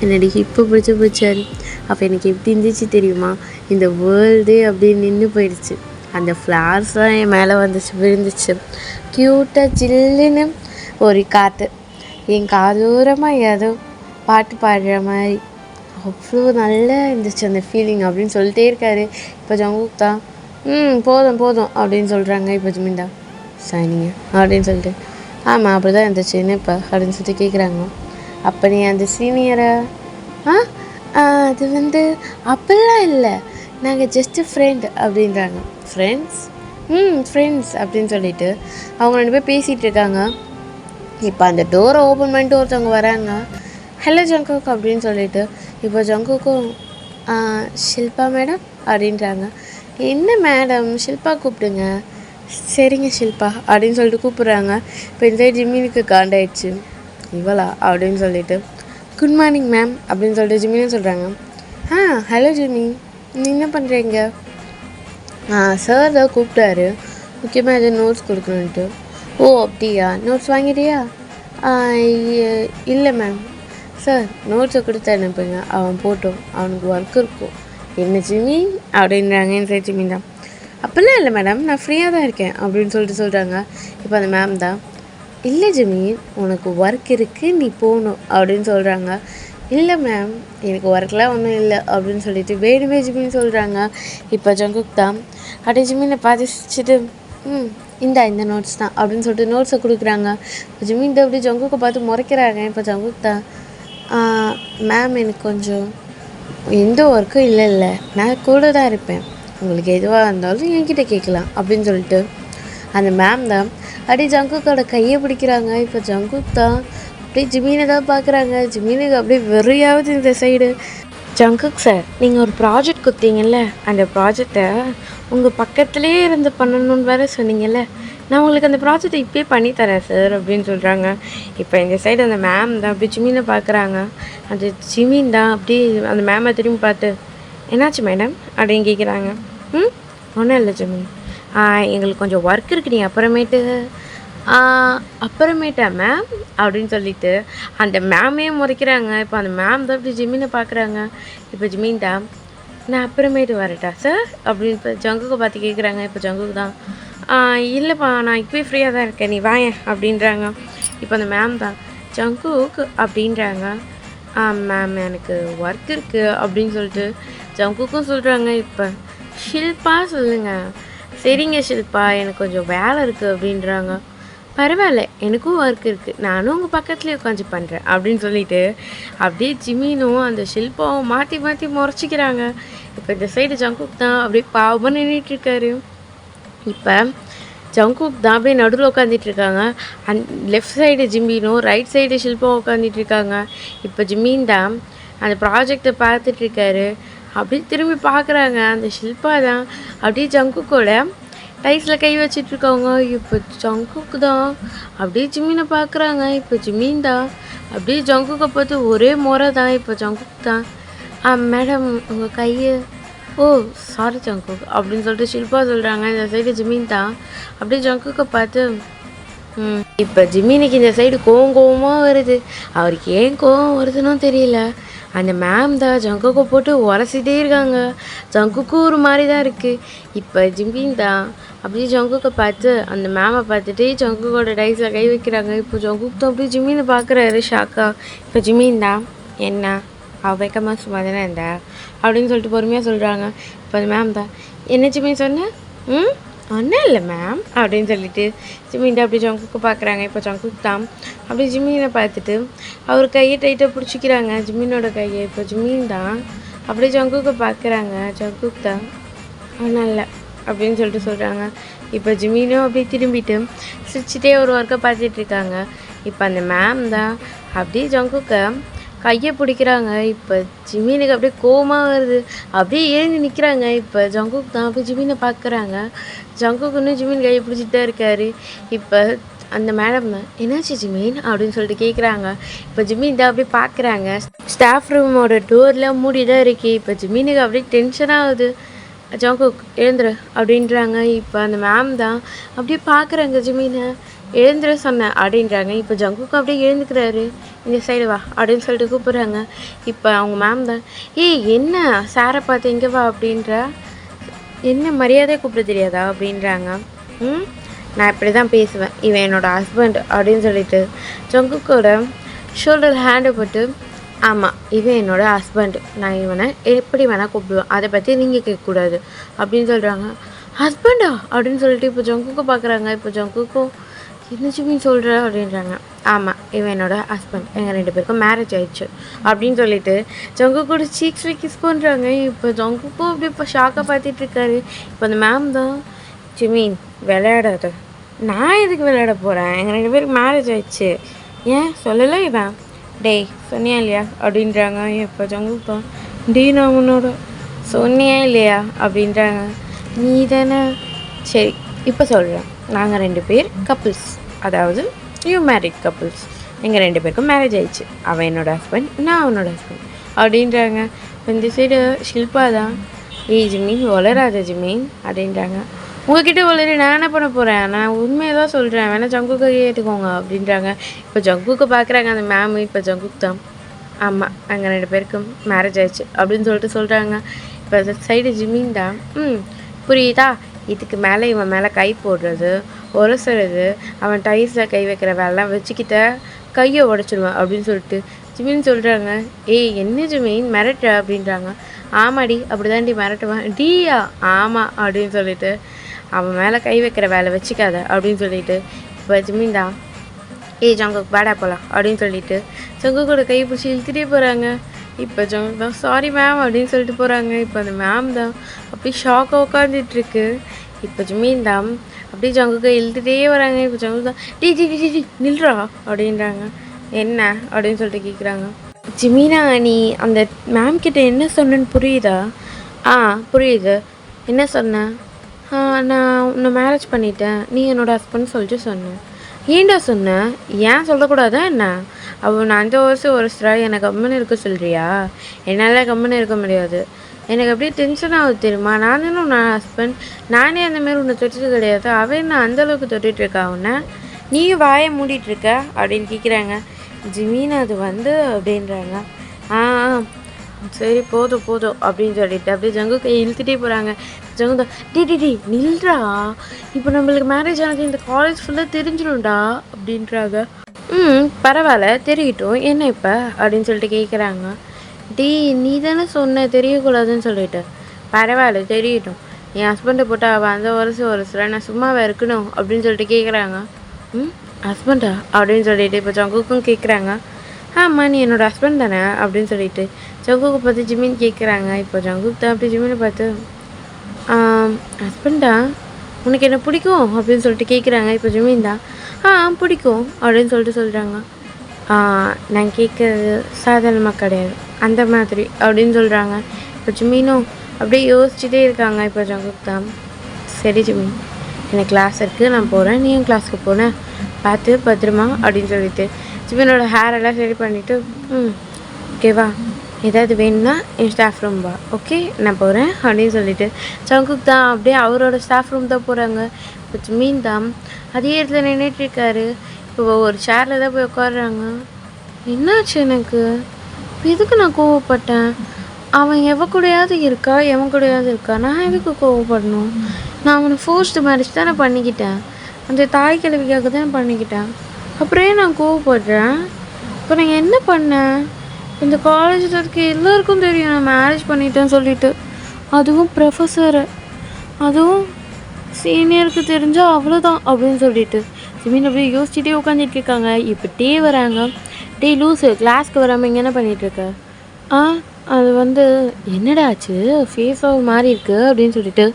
என்னடி இப்போ பிடிச்சாரு. அப்போ எனக்கு எப்படி இருந்துச்சு தெரியுமா? இந்த வேர்ல்டே அப்படியே நின்று போயிடுச்சு. அந்த ஃப்ளார்ஸ்லாம் என் மேலே விழுந்துச்சு. க்யூட்டாக ஜில்லுன்னு ஒரு காற்று என் காதோரமாக ஏதோ பாட்டு பாடுற மாதிரி அவ்வளோ நல்லா இருந்துச்சு அந்த ஃபீலிங் அப்படின்னு சொல்லிட்டே இருக்காரு. இப்போ ஜங்குக் தான் போதும் போதும் அப்படின்னு சொல்கிறாங்க. இப்போ ஜிமின்தா சரிங்க அப்படின்னு சொல்லிட்டு ஆமாம் அப்படி தான் இருந்துச்சு என்ன இப்போ அப்படின்னு சொல்லிட்டு கேட்குறாங்க. அப்போ நீ அந்த சீனியரை அது அப்படிலாம் இல்லை, நாங்கள் ஜஸ்ட்டு ஃப்ரெண்ட் அப்படின்றாங்க. ஃப்ரெண்ட்ஸ் ஃப்ரெண்ட்ஸ் அப்படின்னு சொல்லிட்டு அவங்க 2 பேர் பேசிகிட்டு இருக்காங்க. இப்போ அந்த டோரை ஓப்பன் பண்ணிட்டு ஒருத்தவங்க வராங்க. ஹலோ ஜங்குக் அப்படின்னு சொல்லிட்டு இப்போ ஜங்குக்கும் ஷில்பா மேடம் அப்படின்றாங்க. என்ன மேடம், ஷில்பா கூப்பிடுங்க. சரிங்க ஷில்பா அப்படின்னு சொல்லிட்டு கூப்பிட்றாங்க. இப்போ இந்த ஜிம்மினுக்கு காண்டாயிடுச்சு. இவளா அப்படின்னு சொல்லிட்டு குட் மார்னிங் மேம் அப்படின்னு சொல்லிட்டு ஜிம்மின்னு சொல்கிறாங்க. ஹலோ ஜிம்மி, நீ என்ன பண்ணுறீங்க? சார் தான் கூப்பிட்டாரு, முக்கியமாக எதுவும் நோட்ஸ் கொடுக்கணுன்ட்டு. ஓ அப்படியா, நோட்ஸ் வாங்கிட்டியா? இல்லை மேம். சார் நோட்ஸை கொடுத்து அனுப்புங்க, அவன் போட்டோம், அவனுக்கு ஒர்க் இருக்கும். என்ன ஜிம்மி அப்படின்றாங்க. என் சைட் ஜிம்மி தான். அப்படிலாம் இல்லை மேடம், நான் ஃப்ரீயாக தான் இருக்கேன் அப்படின்னு சொல்லிட்டு சொல்கிறாங்க. இப்போ அந்த மேம் தான் இல்லை ஜிம்மி உனக்கு ஒர்க் இருக்குது, நீ போகணும் அப்படின்னு சொல்கிறாங்க. இல்லை மேம் எனக்கு ஒர்க்லாம் ஒன்றும் இல்லை அப்படின்னு சொல்லிட்டு வேணுமே ஜிம்மின்னு சொல்கிறாங்க. இப்போ ஜங்குக் தான் அப்படியே ஜிம்மினை பார்த்துச்சிட்டு இந்த நோட்ஸ் தான் அப்படின்னு சொல்லிட்டு நோட்ஸை கொடுக்குறாங்க. இப்போ ஜிம்மின் அப்படி ஜங்குக்கை பார்த்து முறைக்கிறாங்க. இப்போ ஜங்குக் தான் மேம் எனக்கு கொஞ்சம் எந்த ஒர்க்கும் இல்லை, நான் கூட தான் இருப்பேன், உங்களுக்கு எதுவாக இருந்தாலும் என்கிட்ட கேட்கலாம் அப்படின்னு சொல்லிட்டு அந்த மேம் தான் அப்படியே ஜங்குக்கோட கையை பிடிக்கிறாங்க. இப்போ ஜங்குக் தான் அப்படியே ஜிம்மினை தான் பார்க்குறாங்க. ஜிம்மினுக்கு அப்படியே வெறியாவது இந்த சைடு. ஜங்குக் சார், நீங்கள் ஒரு ப்ராஜெக்ட் கொடுத்தீங்கல்ல, அந்த ப்ராஜெக்டை உங்கள் பக்கத்துலேயே இருந்து பண்ணணுன்னு வேறு சொன்னீங்கல்ல, நான் உங்களுக்கு அந்த ப்ராஜெக்டை இப்போயே பண்ணித்தரேன் சார் அப்படின்னு சொல்கிறாங்க. இப்போ இந்த சைடு அந்த மேம் தான் அப்படி ஜிம்மினை பார்க்குறாங்க. அந்த ஜிம்மின் தான் அப்படி அந்த மேமை திரும்பி பார்த்து என்னாச்சு மேடம் அப்படின்னு கேட்குறாங்க. ஒன்றும் இல்லை ஜிம்மி, எங்களுக்கு கொஞ்சம் ஒர்க் இருக்குது, நீ அப்புறமேட்டா மேம் அப்படின்னு சொல்லிட்டு அந்த மேமே முறைக்கிறாங்க. இப்போ அந்த மேம் தான் இப்படி ஜிம்மினை பார்க்குறாங்க. இப்போ ஜிம்மின் தான் நான் அப்புறமேட்டு வரட்டா சார் அப்படின்னு இப்போ ஜங்குக்கை பார்த்து கேட்குறாங்க. இப்போ ஜங்குக்கு தான் இல்லைப்பா நான் இப்போயே ஃப்ரீயாக தான் இருக்கேன், நீ வாயேன் அப்படின்றாங்க. இப்போ அந்த மேம் தான் ஜங்குக் அப்படின்றாங்க. மேம் எனக்கு ஒர்க் இருக்குது அப்படின்னு சொல்லிட்டு ஜங்குக்கும் சொல்கிறாங்க. இப்போ ஷில்பா சொல்லுங்கள். சரிங்க ஷில்பா எனக்கு கொஞ்சம் வேலை இருக்குது அப்படின்றாங்க. பரவாயில்ல எனக்கும் ஒர்க் இருக்குது, நானும் உங்கள் பக்கத்துலேயே உட்காந்து பண்ணுறேன் அப்படின்னு சொல்லிட்டு அப்படியே ஜிம்மினும் அந்த ஷில்பாவும் மாற்றி மாற்றி முறைச்சிக்கிறாங்க. இப்போ இந்த சைடு ஜங்குக் தான் அப்படியே பாவமாக நின்றுட்டுருக்காரு. இப்போ ஜங்குக் தான் அப்படியே நடுவில் உட்காந்துட்ருக்காங்க. லெஃப்ட் சைடு ஜிம்மினும் ரைட் சைடு ஷில்பாவும் உட்காந்துட்ருக்காங்க. இப்போ ஜிம்மின் தான் அந்த ப்ராஜெக்டை பார்த்துட்ருக்காரு. அப்படியே திரும்பி பார்க்குறாங்க. அந்த ஷில்பா தான் அப்படியே ஜங்குக்கோட டைஸில் கை வச்சிட்ருக்காங்க. இப்போ ஜங்குக்கு தான் அப்படியே ஜிம்மினை பார்க்குறாங்க. இப்போ ஜிம்மின் தான் அப்படியே ஜங்குக்கை பார்த்து ஒரே முறை தான். இப்போ ஜங்குக் தான் மேடம் உங்கள் கையை சாரி ஜங்குக் அப்படின்னு சொல்லிட்டு ஷில்பா சொல்கிறாங்க. இந்த சைடு ஜிம்மின் தான் அப்படியே ஜங்குக்கை பார்த்து இப்போ ஜிம்மினுக்கு இந்த சைடு கோவமாக வருது. அவருக்கு ஏன் கோவம் வருதுன்னு தெரியல. அந்த மேம் தான் ஜங்குக்கை போட்டு உரசிட்டே இருக்காங்க. ஜங்குக்கும் ஒரு மாதிரி தான் இருக்குது. இப்போ ஜிம்மின் தான் அப்படியே ஜங்குக்கை பார்த்து அந்த மேமை பார்த்துட்டு ஜங்குக்கோட டைஸில் கை வைக்கிறாங்க. இப்போ ஜங்குக் தான் அப்படியே ஜிம்மினை பார்க்குறாரு ஷாக்கா. இப்போ ஜிம்மின் தான் என்ன வைக்கமாக சும்மா தானே இருந்தா அப்படின்னு சொல்லிட்டு பொறுமையாக சொல்கிறாங்க. இப்போ அந்த மேம் தான் என்ன ஜிம்மின் சொன்னேன் ஒன்றும் இல்லை மேம் அப்படின்னு சொல்லிட்டு ஜிம்மின் அப்படியே ஜங்குக்கு பார்க்குறாங்க. இப்போ ஜங்குக் தான் அப்படியே ஜிம்மினை பார்த்துட்டு அவர் கையை டைட்டாக பிடிச்சிக்கிறாங்க, ஜிம்மினோட கையை. இப்போ ஜிம்மின் தான் அப்படியே ஜங்குக்கை பார்க்குறாங்க. ஜங்குக் தான் ஒன்றும் இல்லை அப்படின்னு சொல்லிட்டு சொல்கிறாங்க. இப்போ ஜிம்மினும் அப்படியே திரும்பிட்டு சிரிச்சிட்டே ஒரு ஒர்க்கை பார்த்துட்ருக்காங்க. இப்போ அந்த மேம் தான் அப்படியே ஜங்குக்கை கையை பிடிக்கிறாங்க. இப்போ ஜிம்மினுக்கு அப்படியே கோவமாக வருது, அப்படியே எழுந்து நிற்கிறாங்க. இப்போ ஜங்குக் தான் அப்படியே ஜிம்மினை பார்க்குறாங்க. ஜங்குக் இன்னும் ஜிம்மின் கையை பிடிச்சிட்டு தான் இருக்காரு. இப்போ அந்த மேடம் என்னாச்சு ஜிம்மின் அப்படின்னு சொல்லிட்டு கேட்குறாங்க. இப்போ ஜிம்மின் தான் அப்படியே பார்க்குறாங்க. ஸ்டாஃப் ரூமோட டோரில் மூடி தான் இருக்கு. இப்போ ஜிம்மினுக்கு அப்படியே டென்ஷனாக ஆகுது. ஜங்குக் எழுந்துரு அப்படின்றாங்க. இப்போ அந்த மேம் தான் அப்படியே பார்க்குறாங்க ஜிம்மினை. எழுந்துட சொன்னேன் அப்படின்றாங்க. இப்போ ஜங்குக்கும் அப்படியே எழுந்துக்கிறாரு. இந்த சைடு வா அப்படின்னு சொல்லிட்டு கூப்பிட்றாங்க. இப்போ அவங்க மேம் தான், ஏய் என்ன சாரை பார்த்து இங்கே வா அப்படின்றா, என்ன மரியாதை கூப்பிட தெரியாதா அப்படின்றாங்க. நான் இப்படி தான் பேசுவேன், இவன் என்னோடய ஹஸ்பண்ட் அப்படின்னு சொல்லிட்டு ஜங்குக்கோட ஷோல்டர் ஹேண்டை போட்டு, ஆமாம் இவன் என்னோடய ஹஸ்பண்ட், நான் இவனை எப்படி வேணால் கூப்பிடுவேன், அதை பற்றி நீங்கள் கேட்கக்கூடாது அப்படின்னு சொல்கிறாங்க. ஹஸ்பண்டா அப்படின்னு சொல்லிட்டு இப்போ ஜங்குக்கும் பார்க்குறாங்க. இப்போ ஜங்குக்கும் என்ன ஜிமின் சொல்கிற அப்படின்றாங்க. ஆமாம் இவன் என்னோட ஹஸ்பண்ட், எங்கள் 2 பேருக்கும் மேரேஜ் ஆயிடுச்சு அப்படின்னு சொல்லிட்டு ஜங்குக்கோட சீக்ஸில் கிஸ் பண்ணுறாங்க. இப்போ ஜங்குக்கும் அப்படி இப்போ ஷாக்காக பார்த்துட்ருக்காரு. இப்போ அந்த மேம் தான், ஜிமின் விளையாடாத, நான் எதுக்கு விளையாட போகிறேன், எங்கள் 2 பேருக்கு மேரேஜ் ஆயிடுச்சு, ஏன் சொல்லலை இவன், டேய் சொன்னியா இல்லையா அப்படின்றாங்க. இப்போ ஜங்குக்கு தான், டே நான் உன்னோட சொன்னியா இல்லையா அப்படின்றாங்க. நீ தானே, சரி இப்போ சொல்கிறேன், நாங்கள் 2 பேர் கப்புள்ஸ், அதாவது நியூ மேரிட் கப்புள்ஸ், எங்கள் 2 பேருக்கும் மேரேஜ் ஆயிடுச்சு, அவன் என்னோடய ஹஸ்பண்ட், நான் அவனோட ஹஸ்பண்ட் அப்படின்றாங்க. இந்த சைடு ஷில்பா தான், ஏய் ஜிமின் வளராத ஜிமின் அப்படின்றாங்க. உங்ககிட்ட வளரி நான் என்ன பண்ண போகிறேன், நான் உண்மையை தான் சொல்கிறேன், வேணால் ஜங்குக்கு ஏற்றுக்கோங்க அப்படின்றாங்க. இப்போ ஜங்குக்கு பார்க்குறாங்க அந்த மேம். இப்போ ஜங்குக்கு தான், ஆமாம் எங்கள் 2 பேருக்கும் மேரேஜ் ஆயிடுச்சு அப்படின்னு சொல்கிறாங்க. இப்போ அந்த சைடு ஜிமின் தான், புரியுதா, இதுக்கு மேலே இவன் மேலே கை போடுறது, உரசுறது, அவன் டைஸில் கை வைக்கிற வேலைலாம் வச்சுக்கிட்ட கையை உடச்சிடுவேன் அப்படின்னு சொல்லிட்டு ஜிமின் சொல்கிறாங்க. ஏய் என்ன ஜிமின் மிரட்டுற அப்படின்றாங்க. ஆமாடி அப்படி தான்டி மிரட்டுவேன், டீயா ஆமாம் அப்படின்னு சொல்லிட்டு, அவன் மேலே கை வைக்கிற வேலை வச்சுக்காத அப்படின்னு சொல்லிட்டு இப்போ ஜிமின் தான், ஏய் ஜங்குக்கு பேடா போகலாம் அப்படின்னு சொல்லிட்டு ஜங்குக்கோட கை பிடிச்சி இழுத்துட்டே போகிறாங்க. இப்போ ஜங்கு தான், சாரி மேம் அப்படின்னு சொல்லிட்டு போகிறாங்க. இப்போ அந்த மேம் தான் அப்படியே ஷாக்காக உட்காந்துட்ருக்கு. இப்போ ஜிமின் தான் அப்படியே ஜங்குக்கு இழுத்துட்டே வராங்க. இப்போ ஜங்கு தான், டி நில்றா அப்படின்றாங்க. என்ன அப்படின்னு சொல்லிட்டு கேட்குறாங்க. ஜிமினா நீ அந்த மேம் கிட்ட என்ன சொன்னேன்னு புரியுதா? புரியுது, என்ன சொன்னேன்? நான் உன்னை மேரேஜ் பண்ணிட்டேன், நீ என்னோடய ஹஸ்பண்ட் சொல்லிட்டு சொன்னேன். ஏன்டா சொன்னேன், ஏன் சொல்லக்கூடாதா என்ன? அவள் நான் 5 வருஷம் ஒரு ஸ்ட்ராய் என்னை கம்முன்னு இருக்க சொல்கிறியா? என்னால் கம்முன்னு இருக்க முடியாது, எனக்கு அப்படியே டென்ஷன் ஆகுது தெரியுமா, நான் தானே உன்னை ஹஸ்பண்ட், நானே அந்தமாரி உன்னை தொட்டுட்டு கிடையாது, அவன் நான் அந்தளவுக்கு தொட்டுட்ருக்கா உன்னை, நீயும் வாயை மூடிட்டுருக்க அப்படின்னு கேட்குறாங்க. ஜிமின் அது வந்து அப்படின்றாங்க. சரி போதும் அப்படின்னு சொல்லிட்டு அப்படியே ஜங்குக்கு இழுத்துட்டே போகிறாங்க. ஜங்கு தான், டி நில்றா, இப்போ நம்மளுக்கு மேரேஜ் ஆனது இந்த காலேஜ் ஃபுல்லாக தெரிஞ்சிடும்டா அப்படின்றாங்க. பரவாயில்ல தெரியட்டும், என்ன இப்போ அப்படின்னு சொல்லிட்டு கேட்குறாங்க. டி நீ தானே சொன்ன தெரியக்கூடாதுன்னு சொல்லிட்டு, பரவாயில்ல தெரியட்டும், என் ஹஸ்பண்டை போட்டு அவள் அந்த வருஷம் நான் சும்மாவே இருக்கணும் அப்படின்னு சொல்லிட்டு கேட்குறாங்க. ஹஸ்பண்டா அப்படின்னு சொல்லிட்டு இப்போ ஜங்குக்கும் கேட்குறாங்க. ஆமாம் நீ என்னோடய ஹஸ்பண்ட் தானே அப்படின்னு சொல்லிட்டு ஜங்குக்கு பார்த்து ஜிமின் கேட்குறாங்க. இப்போ ஜங்குக்கு தான் அப்படி ஜிமினை பார்த்து, ஹஸ்பண்டா உனக்கு என்ன பிடிக்கும் அப்படின்னு சொல்லிட்டு கேட்குறாங்க. இப்போ ஜிமின் தான் பிடிக்கும் அப்படின்னு சொல்லிட்டு சொல்கிறாங்க. நான் கேட்குறது சாதாரணமாக கிடையாது, அந்த மாதிரி அப்படின்னு சொல்கிறாங்க. இப்போ ஜிமினும் அப்படியே யோசிச்சுட்டே இருக்காங்க. இப்போ ஜங்குக்கு தான், சரி ஜிமின் எனக்கு கிளாஸ் இருக்குது நான் போகிறேன், நீயும் கிளாஸுக்கு போனேன், பார்த்து பத்திரமா அப்படின்னு சொல்லிட்டு ஜிமினோட ஹேரெல்லாம் சரி பண்ணிவிட்டு, ஓகேவா ஏதாவது வேணும்னா என் ஸ்டாஃப் ரூம் வா, ஓகே நான் போகிறேன் அப்படின்னு சொல்லிட்டு ஜங்குக்கு தான் அப்படியே அவரோட ஸ்டாஃப் ரூம் தான் போகிறாங்க. இப்போ ஜிமின் தான் அதே இடத்துல நின்றுட்டுருக்காரு. இப்போ ஒரு சேரில் தான் போய் உட்காடுறாங்க. என்னாச்சு எனக்கு, எதுக்கு நான் கோவப்பட்டேன், அவன் எவன் கூடயாவது இருக்கா, நான் எதுக்கு கோவப்படணும், நான் அவனை ஃபோர்ஸ்டு மேரேஜ் தானே பண்ணிக்கிட்டேன், அந்த தாய் கிழவிக்காக தானே பண்ணிக்கிட்டேன், அப்புறம் ஏன் நான் கோவப்படுறேன், இப்போ நான் என்ன பண்ணேன், இந்த காலேஜில் இருக்க எல்லாருக்கும் தெரியும் நான் மேரேஜ் பண்ணிட்டேன்னு சொல்லிட்டு, அதுவும் ப்ரொஃபஸரை, அதுவும் சீனியருக்கு தெரிஞ்சால் அவ்வளோதான் அப்படின்னு சொல்லிட்டு ஜிமின் அப்படியே யோசிச்சுட்டே உட்காந்துட்டு இருக்காங்க. இப்போ டே வராங்க. டே லூஸு கிளாஸ்க்கு வராமல் இங்கே என்ன பண்ணிகிட்ருக்க? அது வந்து என்னடா ஆச்சு, ஃபேஸ் ஆஃப் மாறி இருக்குது அப்படின்னு சொல்லிட்டு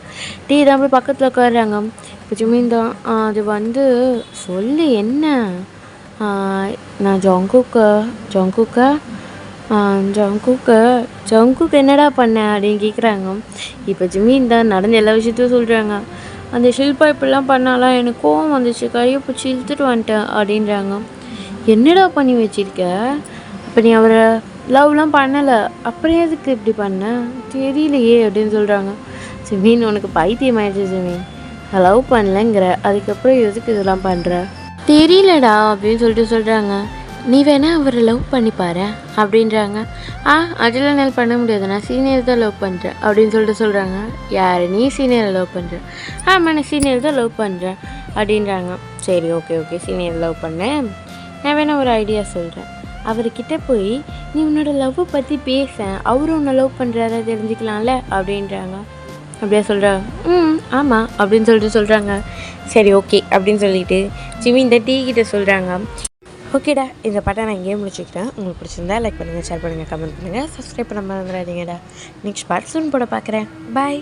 டே தான் போய் பக்கத்தில் உட்காடுறாங்க. இப்போ ஜிமின் தான், அது வந்து சொல்லு என்ன, நான் ஜங்குக்கு என்னடா பண்ணேன் அப்படின்னு கேட்குறாங்க. இப்போ ஜிமின் தான் நடந்த எல்லா விஷயத்தையும் சொல்கிறாங்க. அந்த ஷில்பா இப்படிலாம் பண்ணாலாம், எனக்கு கோவம் வந்துச்சு, கையை பிடிச்சி இழுத்துட்டு வந்துட்டேன் அப்படின்றாங்க. என்னடா பண்ணி வச்சிருக்க, இப்போ நீ அவரை லவ்லாம் பண்ணலை, அப்புறம் எதுக்கு இப்படி பண்ண தெரியலையே அப்படின்னு சொல்கிறாங்க. ஜிமின் உனக்கு பைத்தியம் ஆயிடுச்சு ஜிமின், லவ் பண்ணலைங்கிற, அதுக்கப்புறம் எதுக்கு இதெல்லாம் பண்ணுற, தெரியலடா அப்படின்னு சொல்லிட்டு சொல்கிறாங்க. நீ வேணா அவரை லவ் பண்ணி பாரு அப்படின்றாங்க. அதெல்லாம் என்னால் பண்ண முடியாது, நான் சீனியர் தான் லவ் பண்ணுறேன் அப்படின்னு சொல்லிட்டு சொல்கிறாங்க. யார் நீ சீனியரை லவ் பண்ணுறேன்? நான் சீனியர் தான் லவ் பண்ணுறேன் அப்படின்றாங்க. சரி ஓகே ஓகே சீனியர் லவ் பண்ணேன், நான் வேணா ஒரு ஐடியா சொல்கிறேன். அவர்கிட்ட போய் நீ உன்னோட லவ்வை பற்றி பேச, அவரும் உன்னை லவ் பண்ணுறாரா தெரிஞ்சுக்கலாம்ல அப்படின்றாங்க. அப்படியே சொல்கிறாங்க. ஆமாம் அப்படின்னு சொல்லிட்டு சொல்கிறாங்க. சரி ஓகே அப்படின்னு சொல்லிட்டு ஜிமி இந்த டீ கிட்ட சொல்கிறாங்க. ஓகேடா, இந்த பாட்டை நான் இங்கேயே முடிச்சுக்கிறேன். உங்களுக்கு பிடிச்சிருந்தா லைக் பண்ணுங்கள், ஷேர் பண்ணுங்கள், கமெண்ட் பண்ணுங்கள், சப்ஸ்கிரைப் பண்ண மறந்துடாதீங்கடா. நெக்ஸ்ட் பார்ட் சூன் போட பார்க்குறேன். பாய்.